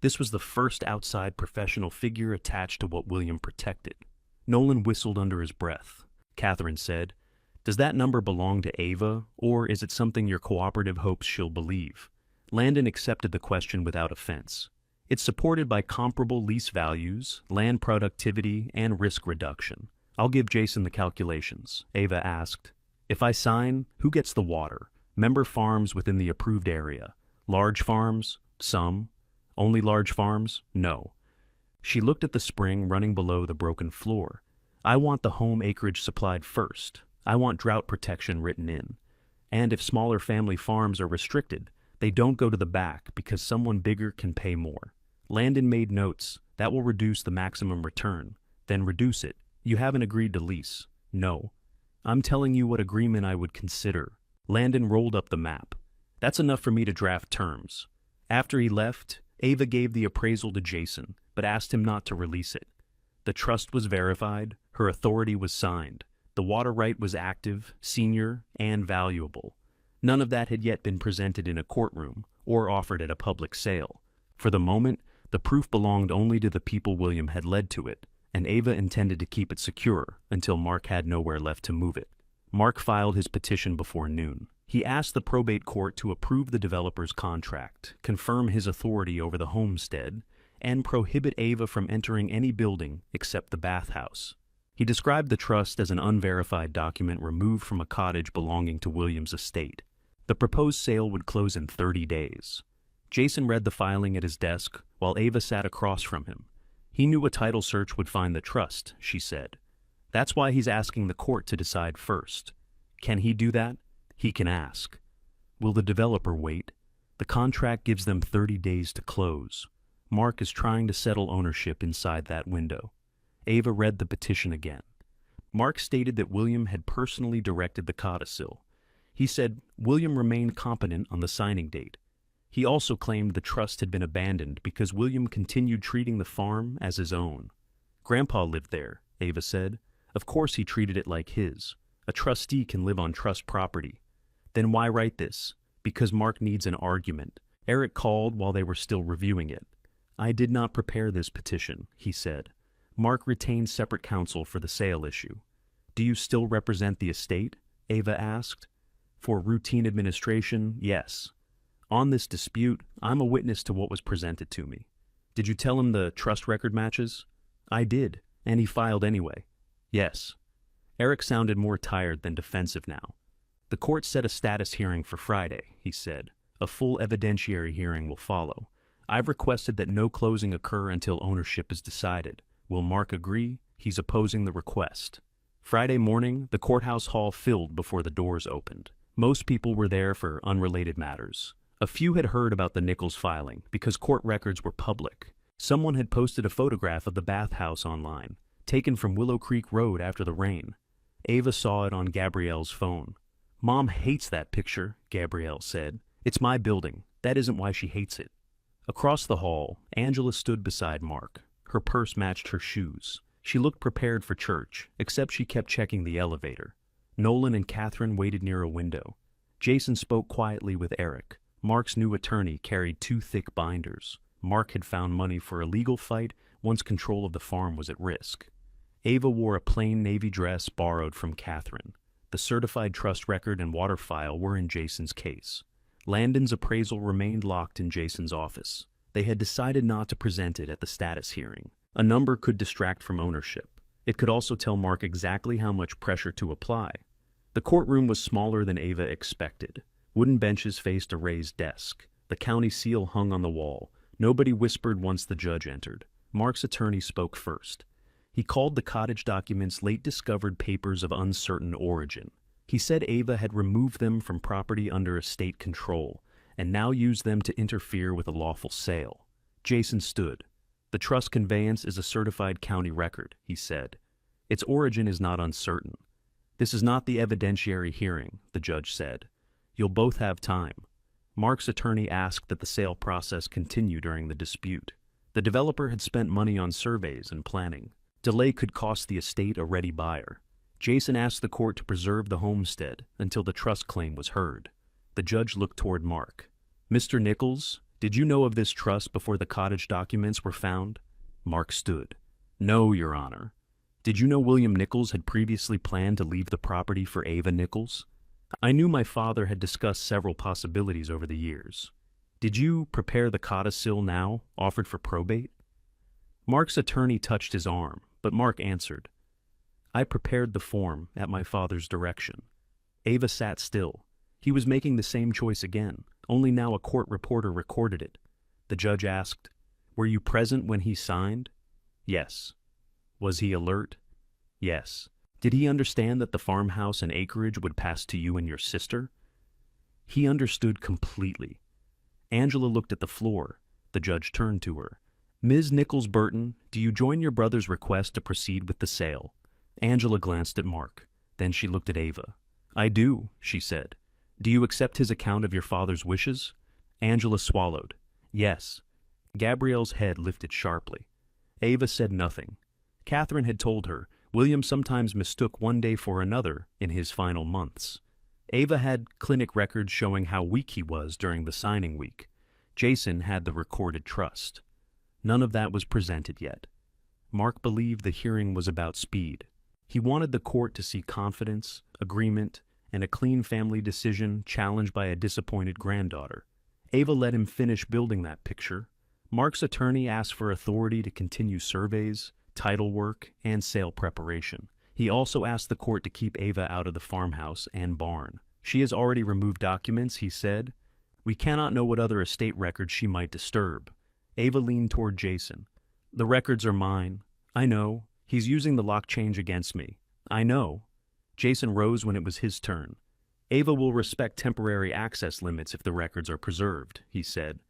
This was the first outside professional figure attached to what William protected. Nolan whistled under his breath. Catherine said, Does that number belong to Ava, or is it something your cooperative hopes she'll believe? Landon accepted the question without offense. It's supported by comparable lease values, land productivity, and risk reduction. I'll give Jason the calculations. Ava asked. If I sign, who gets the water? Member farms within the approved area. Large farms? Some. Only large farms? No. She looked at the spring running below the broken floor. I want the home acreage supplied first. I want drought protection written in. And if smaller family farms are restricted, they don't go to the back because someone bigger can pay more. Landon made notes. That will reduce the maximum return. Then reduce it. You haven't agreed to lease. No. I'm telling you what agreement I would consider. Landon rolled up the map. That's enough for me to draft terms. After he left, Ava gave the appraisal to Jason, but asked him not to release it. The trust was verified, her authority was signed. The water right was active, senior, and valuable. None of that had yet been presented in a courtroom or offered at a public sale. For the moment, the proof belonged only to the people William had led to it, and Ava intended to keep it secure until Mark had nowhere left to move it. Mark filed his petition before noon. He asked the probate court to approve the developer's contract, confirm his authority over the homestead, and prohibit Ava from entering any building except the bathhouse. He described the trust as an unverified document removed from a cottage belonging to William's estate. The proposed sale would close in 30 days. Jason read the filing at his desk while Ava sat across from him. He knew a title search would find the trust, she said. That's why he's asking the court to decide first. Can he do that? He can ask. Will the developer wait? The contract gives them 30 days to close. Mark is trying to settle ownership inside that window. Ava read the petition again. Mark stated that William had personally directed the codicil. He said William remained competent on the signing date. He also claimed the trust had been abandoned because William continued treating the farm as his own. Grandpa lived there, Ava said. Of course he treated it like his. A trustee can live on trust property. Then why write this? Because Mark needs an argument. Eric called while they were still reviewing it. I did not prepare this petition, he said. Mark retained separate counsel for the sale issue. Do you still represent the estate? Ava asked. For routine administration, yes. On this dispute, I'm a witness to what was presented to me. Did you tell him the trust record matches? I did, and he filed anyway. Yes. Eric sounded more tired than defensive now. The court set a status hearing for Friday, he said. A full evidentiary hearing will follow. I've requested that no closing occur until ownership is decided. Will Mark agree? He's opposing the request. Friday morning, the courthouse hall filled before the doors opened. Most people were there for unrelated matters. A few had heard about the Nichols filing because court records were public. Someone had posted a photograph of the Bathhouse online, taken from Willow Creek Road after the rain. Ava saw it on Gabrielle's phone. Mom hates that picture, Gabrielle said. It's my building. That isn't why she hates it. Across the hall, Angela stood beside Mark. Her purse matched her shoes. She looked prepared for church, except she kept checking the elevator. Nolan and Catherine waited near a window. Jason spoke quietly with Eric. Mark's new attorney carried 2 thick binders. Mark had found money for a legal fight once control of the farm was at risk. Ava wore a plain navy dress borrowed from Catherine. The certified trust record and water file were in Jason's case. Landon's appraisal remained locked in Jason's office. They had decided not to present it at the status hearing. A number could distract from ownership. It could also tell Mark exactly how much pressure to apply. The courtroom was smaller than Ava expected. Wooden benches faced a raised desk. The county seal hung on the wall. Nobody whispered once the judge entered. Mark's attorney spoke first. He called the Cottage documents late-discovered papers of uncertain origin. He said Ava had removed them from property under estate control and now used them to interfere with a lawful sale. Jason stood. The trust conveyance is a certified county record, he said. Its origin is not uncertain. This is not the evidentiary hearing, the judge said. You'll both have time. Mark's attorney asked that the sale process continue during the dispute. The developer had spent money on surveys and planning. Delay could cost the estate a ready buyer. Jason asked the court to preserve the homestead until the trust claim was heard. The judge looked toward Mark. Mr. Nichols, did you know of this trust before the Cottage documents were found? Mark stood. No, Your Honor. Did you know William Nichols had previously planned to leave the property for Ava Nichols? I knew my father had discussed several possibilities over the years. Did you prepare the codicil now, offered for probate? Mark's attorney touched his arm, but Mark answered. I prepared the form at my father's direction. Ava sat still. He was making the same choice again, only now a court reporter recorded it. The judge asked, Were you present when he signed? Yes. Was he alert? Yes. Did he understand that the farmhouse and acreage would pass to you and your sister? He understood completely. Angela looked at the floor. The judge turned to her. Ms. Nichols-Burton, do you join your brother's request to proceed with the sale? Angela glanced at Mark. Then she looked at Ava. I do, she said. Do you accept his account of your father's wishes? Angela swallowed. Yes. Gabrielle's head lifted sharply. Ava said nothing. Catherine had told her William sometimes mistook one day for another in his final months. Ava had clinic records showing how weak he was during the signing week. Jason had the recorded trust. None of that was presented yet. Mark believed the hearing was about speed. He wanted the court to see confidence, agreement, and a clean family decision challenged by a disappointed granddaughter. Ava let him finish building that picture. Mark's attorney asked for authority to continue surveys, title work, and sale preparation. He also asked the court to keep Ava out of the farmhouse and barn. She has already removed documents, he said. We cannot know what other estate records she might disturb. Ava leaned toward Jason. The records are mine. I know. He's using the lock change against me. I know. Jason rose when it was his turn. Ava will respect temporary access limits if the records are preserved, he said.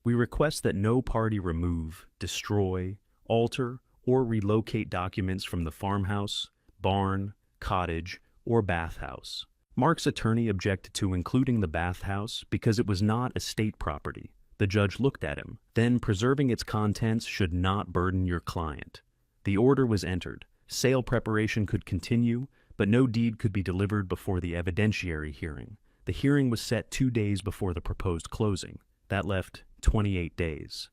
We request that no party remove, destroy, alter, or relocate documents from the farmhouse, barn, cottage, or bathhouse. Mark's attorney objected to including the bathhouse because it was not estate property. The judge looked at him. Then preserving its contents should not burden your client. The order was entered. Sale preparation could continue, but no deed could be delivered before the evidentiary hearing. The hearing was set 2 days before the proposed closing. That left 28 days.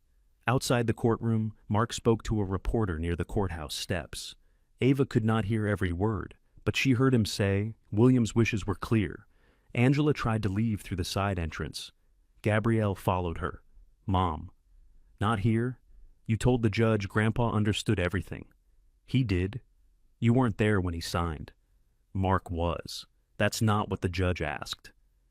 Outside the courtroom, Mark spoke to a reporter near the courthouse steps. Ava could not hear every word, but she heard him say William's wishes were clear. Angela tried to leave through the side entrance. Gabrielle followed her. Mom. Not here? You told the judge Grandpa understood everything. He did. You weren't there when he signed. Mark was. That's not what the judge asked.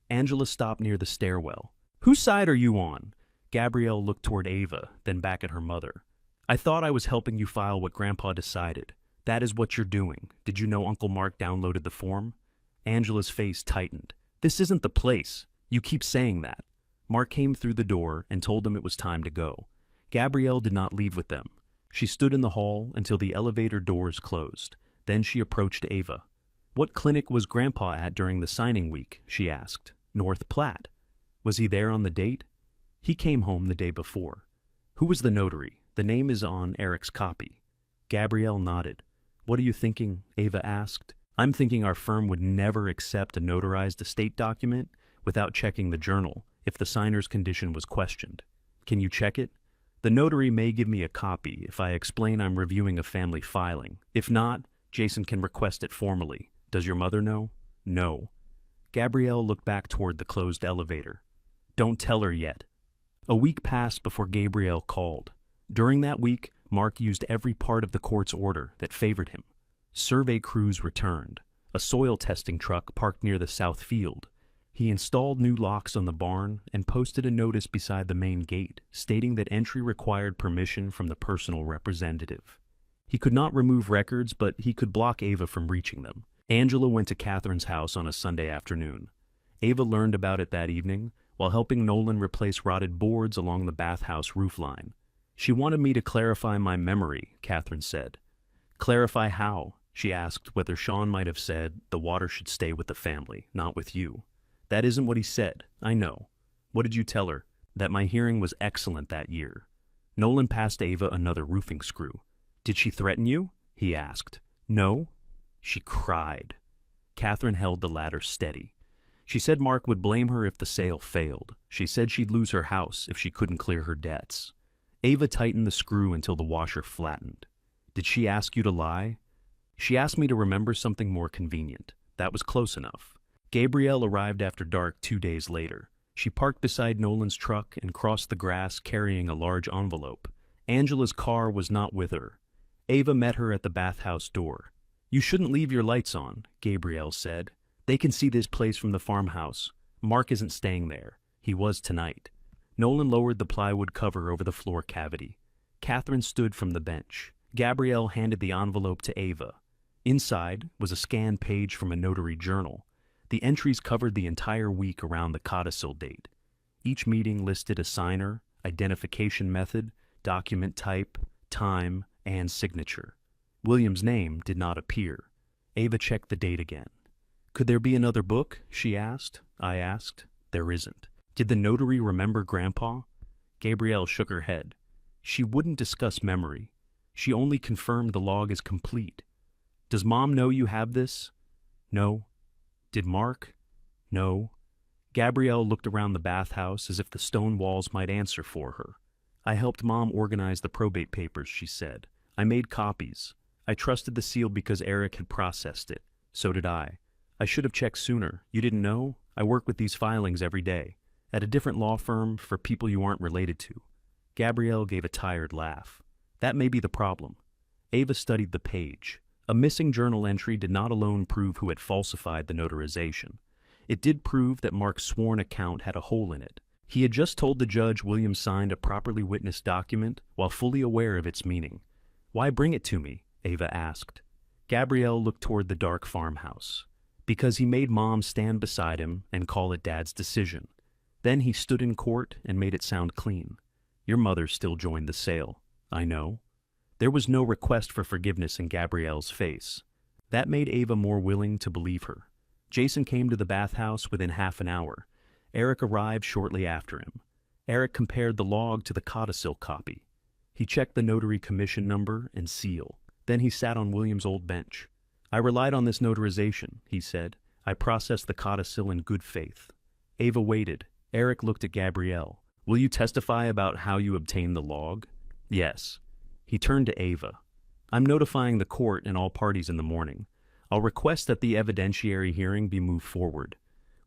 Angela stopped near the stairwell. Whose side are you on? Gabrielle looked toward Ava, then back at her mother. I thought I was helping you file what Grandpa decided. That is what you're doing. Did you know Uncle Mark downloaded the form? Angela's face tightened. This isn't the place. You keep saying that. Mark came through the door and told them it was time to go. Gabrielle did not leave with them. She stood in the hall until the elevator doors closed. Then she approached Ava. What clinic was Grandpa at during the signing week? She asked. North Platte. Was he there on the date? He came home the day before. Who was the notary? The name is on Eric's copy. Gabrielle nodded. What are you thinking? Ava asked. I'm thinking our firm would never accept a notarized estate document without checking the journal if the signer's condition was questioned. Can you check it? The notary may give me a copy if I explain I'm reviewing a family filing. If not, Jason can request it formally. Does your mother know? No. Gabrielle looked back toward the closed elevator. Don't tell her yet. A week passed before Gabrielle called. During that week, Mark used every part of the court's order that favored him. Survey crews returned. A soil testing truck parked near the south field. He installed new locks on the barn and posted a notice beside the main gate stating that entry required permission from the personal representative. He could not remove records, but he could block Ava from reaching them. Angela went to Catherine's house on a Sunday afternoon. Ava learned about it that evening while helping Nolan replace rotted boards along the bathhouse roofline. She wanted me to clarify my memory, Catherine said. Clarify how? She asked whether Sean might have said the water should stay with the family, not with you. That isn't what he said, I know. What did you tell her? That my hearing was excellent that year. Nolan passed Ava another roofing screw. Did she threaten you? He asked. No. She cried. Catherine held the ladder steady. She said Mark would blame her if the sale failed. She said she'd lose her house if she couldn't clear her debts. Ava tightened the screw until the washer flattened. Did she ask you to lie? She asked me to remember something more convenient. That was close enough. Gabrielle arrived after dark 2 days later. She parked beside Nolan's truck and crossed the grass carrying a large envelope. Angela's car was not with her. Ava met her at the bathhouse door. You shouldn't leave your lights on, Gabrielle said. They can see this place from the farmhouse. Mark isn't staying there. He was tonight. Nolan lowered the plywood cover over the floor cavity. Catherine stood from the bench. Gabrielle handed the envelope to Ava. Inside was a scanned page from a notary journal. The entries covered the entire week around the codicil date. Each meeting listed a signer, identification method, document type, time, and signature. William's name did not appear. Ava checked the date again. Could there be another book? She asked. I asked. There isn't. Did the notary remember Grandpa? Gabrielle shook her head. She wouldn't discuss memory. She only confirmed the log is complete. Does Mom know you have this? No. Did Mark? No. Gabrielle looked around the bathhouse as if the stone walls might answer for her. I helped Mom organize the probate papers, she said. I made copies. I trusted the seal because Eric had processed it. So did I. I should have checked sooner. You didn't know? I work with these filings every day. At a different law firm for people you aren't related to. Gabrielle gave a tired laugh. That may be the problem. Ava studied the page. A missing journal entry did not alone prove who had falsified the notarization. It did prove that Mark's sworn account had a hole in it. He had just told the judge William signed a properly witnessed document while fully aware of its meaning. Why bring it to me? Ava asked. Gabrielle looked toward the dark farmhouse. Because he made Mom stand beside him and call it Dad's decision. Then he stood in court and made it sound clean. Your mother still joined the sale. I know. There was no request for forgiveness in Gabrielle's face. That made Ava more willing to believe her. Jason came to the bathhouse within half an hour. Eric arrived shortly after him. Eric compared the log to the codicil copy. He checked the notary commission number and seal. Then he sat on William's old bench. "I relied on this notarization," he said. "I processed the codicil in good faith." Ava waited. Eric looked at Gabrielle. "Will you testify about how you obtained the log?" "Yes." He turned to Ava. "I'm notifying the court and all parties in the morning. I'll request that the evidentiary hearing be moved forward.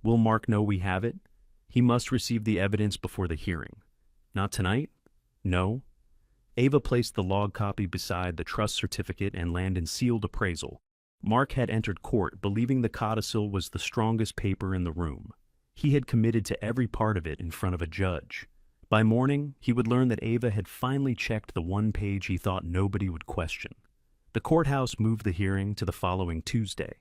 Will Mark know we have it? He must receive the evidence before the hearing." "Not tonight?" "No." Ava placed the log copy beside the trust certificate and Landon's sealed appraisal. Mark had entered court believing the codicil was the strongest paper in the room. He had committed to every part of it in front of a judge. By morning, he would learn that Ava had finally checked the one page he thought nobody would question. The courthouse moved the hearing to the following Tuesday.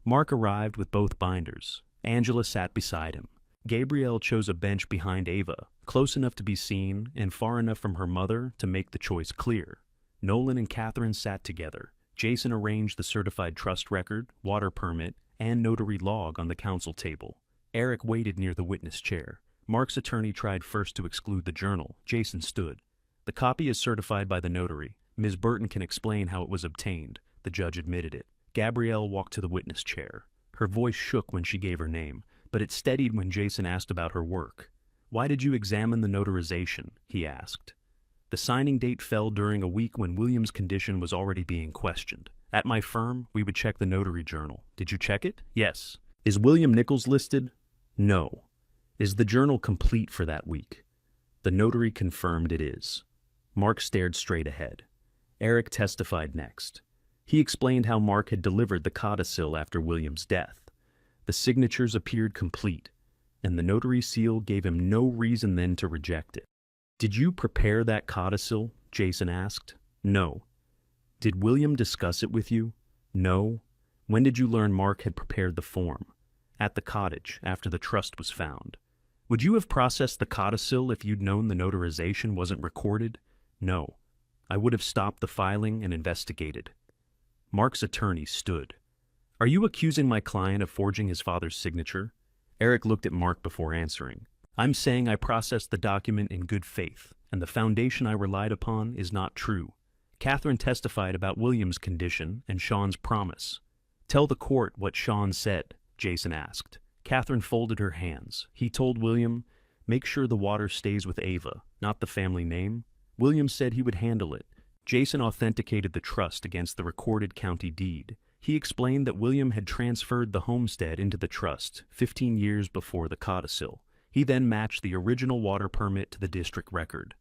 Mark arrived with both binders. Angela sat beside him. Gabrielle chose a bench behind Ava, close enough to be seen and far enough from her mother to make the choice clear. Nolan and Catherine sat together. Jason arranged the certified trust record, water permit, and notary log on the counsel table. Eric waited near the witness chair. Mark's attorney tried first to exclude the journal. Jason stood. "The copy is certified by the notary. Ms. Burton can explain how it was obtained." The judge admitted it. Gabrielle walked to the witness chair. Her voice shook when she gave her name, but it steadied when Jason asked about her work. "Why did you examine the notarization?" he asked. "The signing date fell during a week when William's condition was already being questioned. At my firm, we would check the notary journal. Did you check it?" "Yes." "Is William Nichols listed?" "No." "Is the journal complete for that week?" The notary confirmed it is. Mark stared straight ahead. Eric testified next. He explained how Mark had delivered the codicil after William's death. The signatures appeared complete, and the notary seal gave him no reason then to reject it. "Did you prepare that codicil?" Jason asked. "No." "Did William discuss it with you?" "No." "When did you learn Mark had prepared the form?" "At the cottage, after the trust was found." "Would you have processed the codicil if you'd known the notarization wasn't recorded?" "No. I would have stopped the filing and investigated." Mark's attorney stood. "Are you accusing my client of forging his father's signature?" Eric looked at Mark before answering. "I'm saying I processed the document in good faith, and the foundation I relied upon is not true." Catherine testified about William's condition and Sean's promise. "Tell the court what Sean said," Jason asked. Catherine folded her hands. "He told William, 'Make sure the water stays with Ava, not the family name.' William said he would handle it." Jason authenticated the trust against the recorded county deed. He explained that William had transferred the homestead into the trust 15 years before the codicil. He then matched the original water permit to the district record.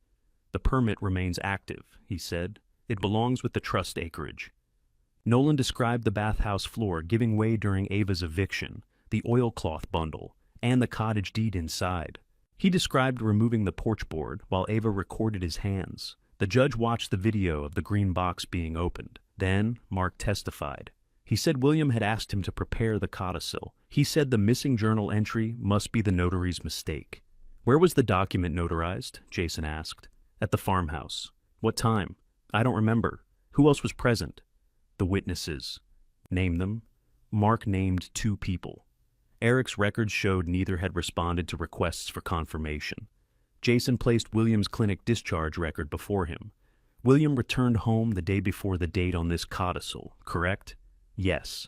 "The permit remains active," he said. "It belongs with the trust acreage." Nolan described the bathhouse floor giving way during Ava's eviction, the oilcloth bundle, and the cottage deed inside. He described removing the porch board while Ava recorded his hands. The judge watched the video of the green box being opened. Then Mark testified. He said William had asked him to prepare the codicil. He said the missing journal entry must be the notary's mistake. "Where was the document notarized?" Jason asked. "At the farmhouse." "What time?" "I don't remember." "Who else was present?" "The witnesses." "Name them." Mark named 2 people. Eric's records showed neither had responded to requests for confirmation. Jason placed William's clinic discharge record before him. "William returned home the day before the date on this codicil, correct?" "Yes."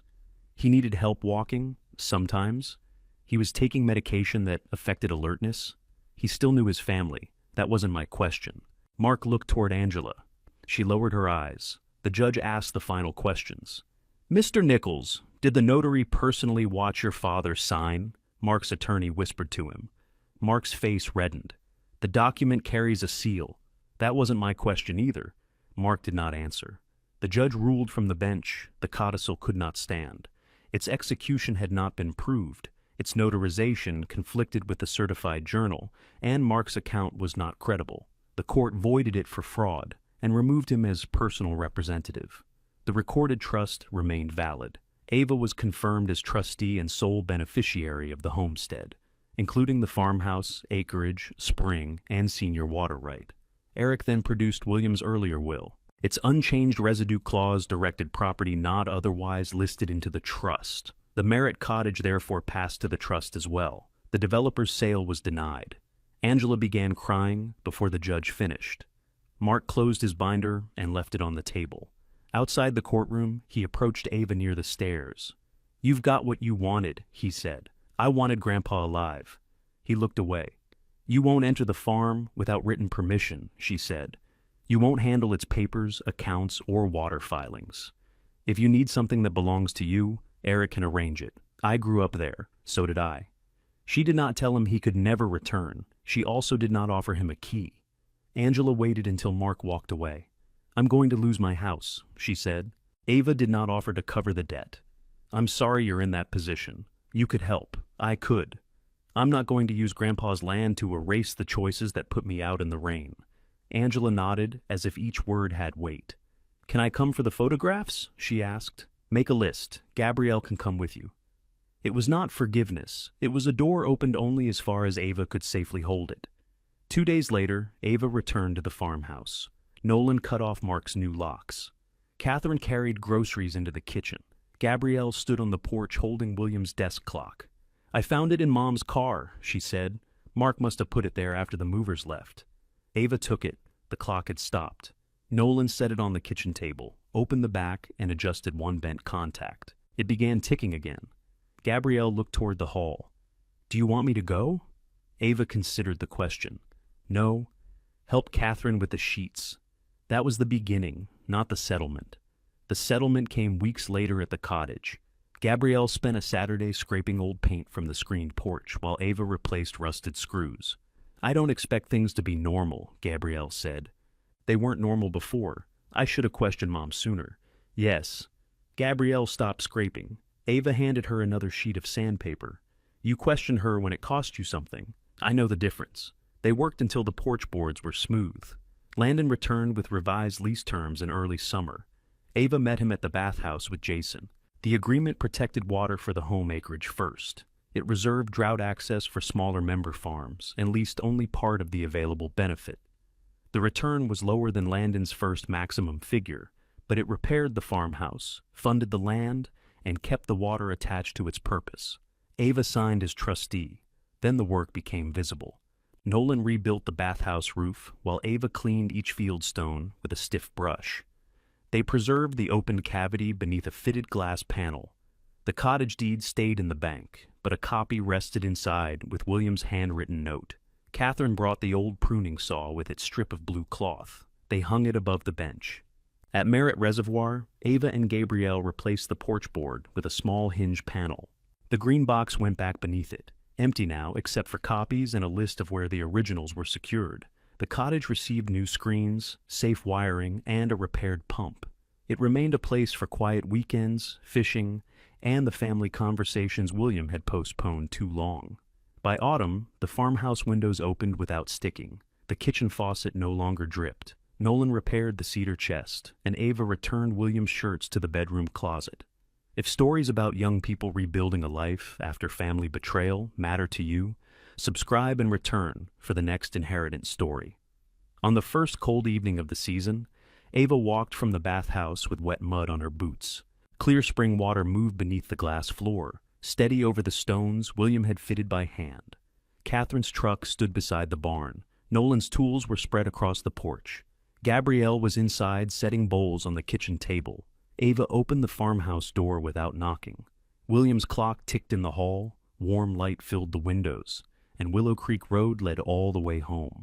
"He needed help walking?" "Sometimes." "He was taking medication that affected alertness?" "He still knew his family. That wasn't my question." Mark looked toward Angela. She lowered her eyes. The judge asked the final questions. "Mr. Nichols, did the notary personally watch your father sign?" Mark's attorney whispered to him. Mark's face reddened. "The document carries a seal." "That wasn't my question either." Mark did not answer. The judge ruled from the bench the codicil could not stand. Its execution had not been proved. Its notarization conflicted with the certified journal, and Mark's account was not credible. The court voided it for fraud and removed him as personal representative. The recorded trust remained valid. Ava was confirmed as trustee and sole beneficiary of the homestead, including the farmhouse, acreage, spring, and senior water right. Eric then produced William's earlier will. Its unchanged residue clause directed property not otherwise listed into the trust. The Merritt cottage therefore passed to the trust as well. The developer's sale was denied. Angela began crying before the judge finished. Mark closed his binder and left it on the table. Outside the courtroom, he approached Ava near the stairs. "You've got what you wanted," he said. "I wanted Grandpa alive." He looked away. "You won't enter the farm without written permission," she said. "You won't handle its papers, accounts, or water filings. If you need something that belongs to you, Eric can arrange it. I grew up there, so did I." She did not tell him he could never return. She also did not offer him a key. Angela waited until Mark walked away. "I'm going to lose my house," she said. Ava did not offer to cover the debt. "I'm sorry you're in that position. You could help. I could. I'm not going to use Grandpa's land to erase the choices that put me out in the rain." Angela nodded, as if each word had weight. "Can I come for the photographs?" she asked. "Make a list. Gabrielle can come with you." It was not forgiveness. It was a door opened only as far as Ava could safely hold it. 2 days later, Ava returned to the farmhouse. Nolan cut off Mark's new locks. Catherine carried groceries into the kitchen. Gabrielle stood on the porch holding William's desk clock. "I found it in Mom's car," she said. "Mark must have put it there after the movers left." Ava took it. The clock had stopped. Nolan set it on the kitchen table, opened the back, and adjusted one bent contact. It began ticking again. Gabrielle looked toward the hall. "Do you want me to go?" Ava considered the question. "No. Help Catherine with the sheets." That was the beginning, not the settlement. The settlement came weeks later at the cottage. Gabrielle spent a Saturday scraping old paint from the screened porch while Ava replaced rusted screws. "I don't expect things to be normal," Gabrielle said. "They weren't normal before. I should have questioned Mom sooner." "Yes." Gabrielle stopped scraping. Ava handed her another sheet of sandpaper. "You questioned her when it cost you something. I know the difference." They worked until the porch boards were smooth. Landon returned with revised lease terms in early summer. Ava met him at the bathhouse with Jason. The agreement protected water for the home acreage first. It reserved drought access for smaller member farms and leased only part of the available benefit. The return was lower than Landon's first maximum figure, but it repaired the farmhouse, funded the land, and kept the water attached to its purpose. Ava signed as trustee. Then the work became visible. Nolan rebuilt the bathhouse roof, while Ava cleaned each fieldstone with a stiff brush. They preserved the opened cavity beneath a fitted glass panel. The cottage deed stayed in the bank, but a copy rested inside with William's handwritten note. Catherine brought the old pruning saw with its strip of blue cloth. They hung it above the bench. At Merritt Reservoir, Ava and Gabrielle replaced the porch board with a small hinge panel. The green box went back beneath it, empty now except for copies and a list of where the originals were secured. The cottage received new screens, safe wiring, and a repaired pump. It remained a place for quiet weekends, fishing, and the family conversations William had postponed too long. By autumn, the farmhouse windows opened without sticking. The kitchen faucet no longer dripped. Nolan repaired the cedar chest, and Ava returned William's shirts to the bedroom closet. If stories about young people rebuilding a life after family betrayal matter to you, subscribe and return for the next inheritance story. On the first cold evening of the season, Ava walked from the bathhouse with wet mud on her boots. Clear spring water moved beneath the glass floor, steady over the stones William had fitted by hand. Catherine's truck stood beside the barn. Nolan's tools were spread across the porch. Gabrielle was inside setting bowls on the kitchen table. Ava opened the farmhouse door without knocking. William's clock ticked in the hall, warm light filled the windows, and Willow Creek Road led all the way home.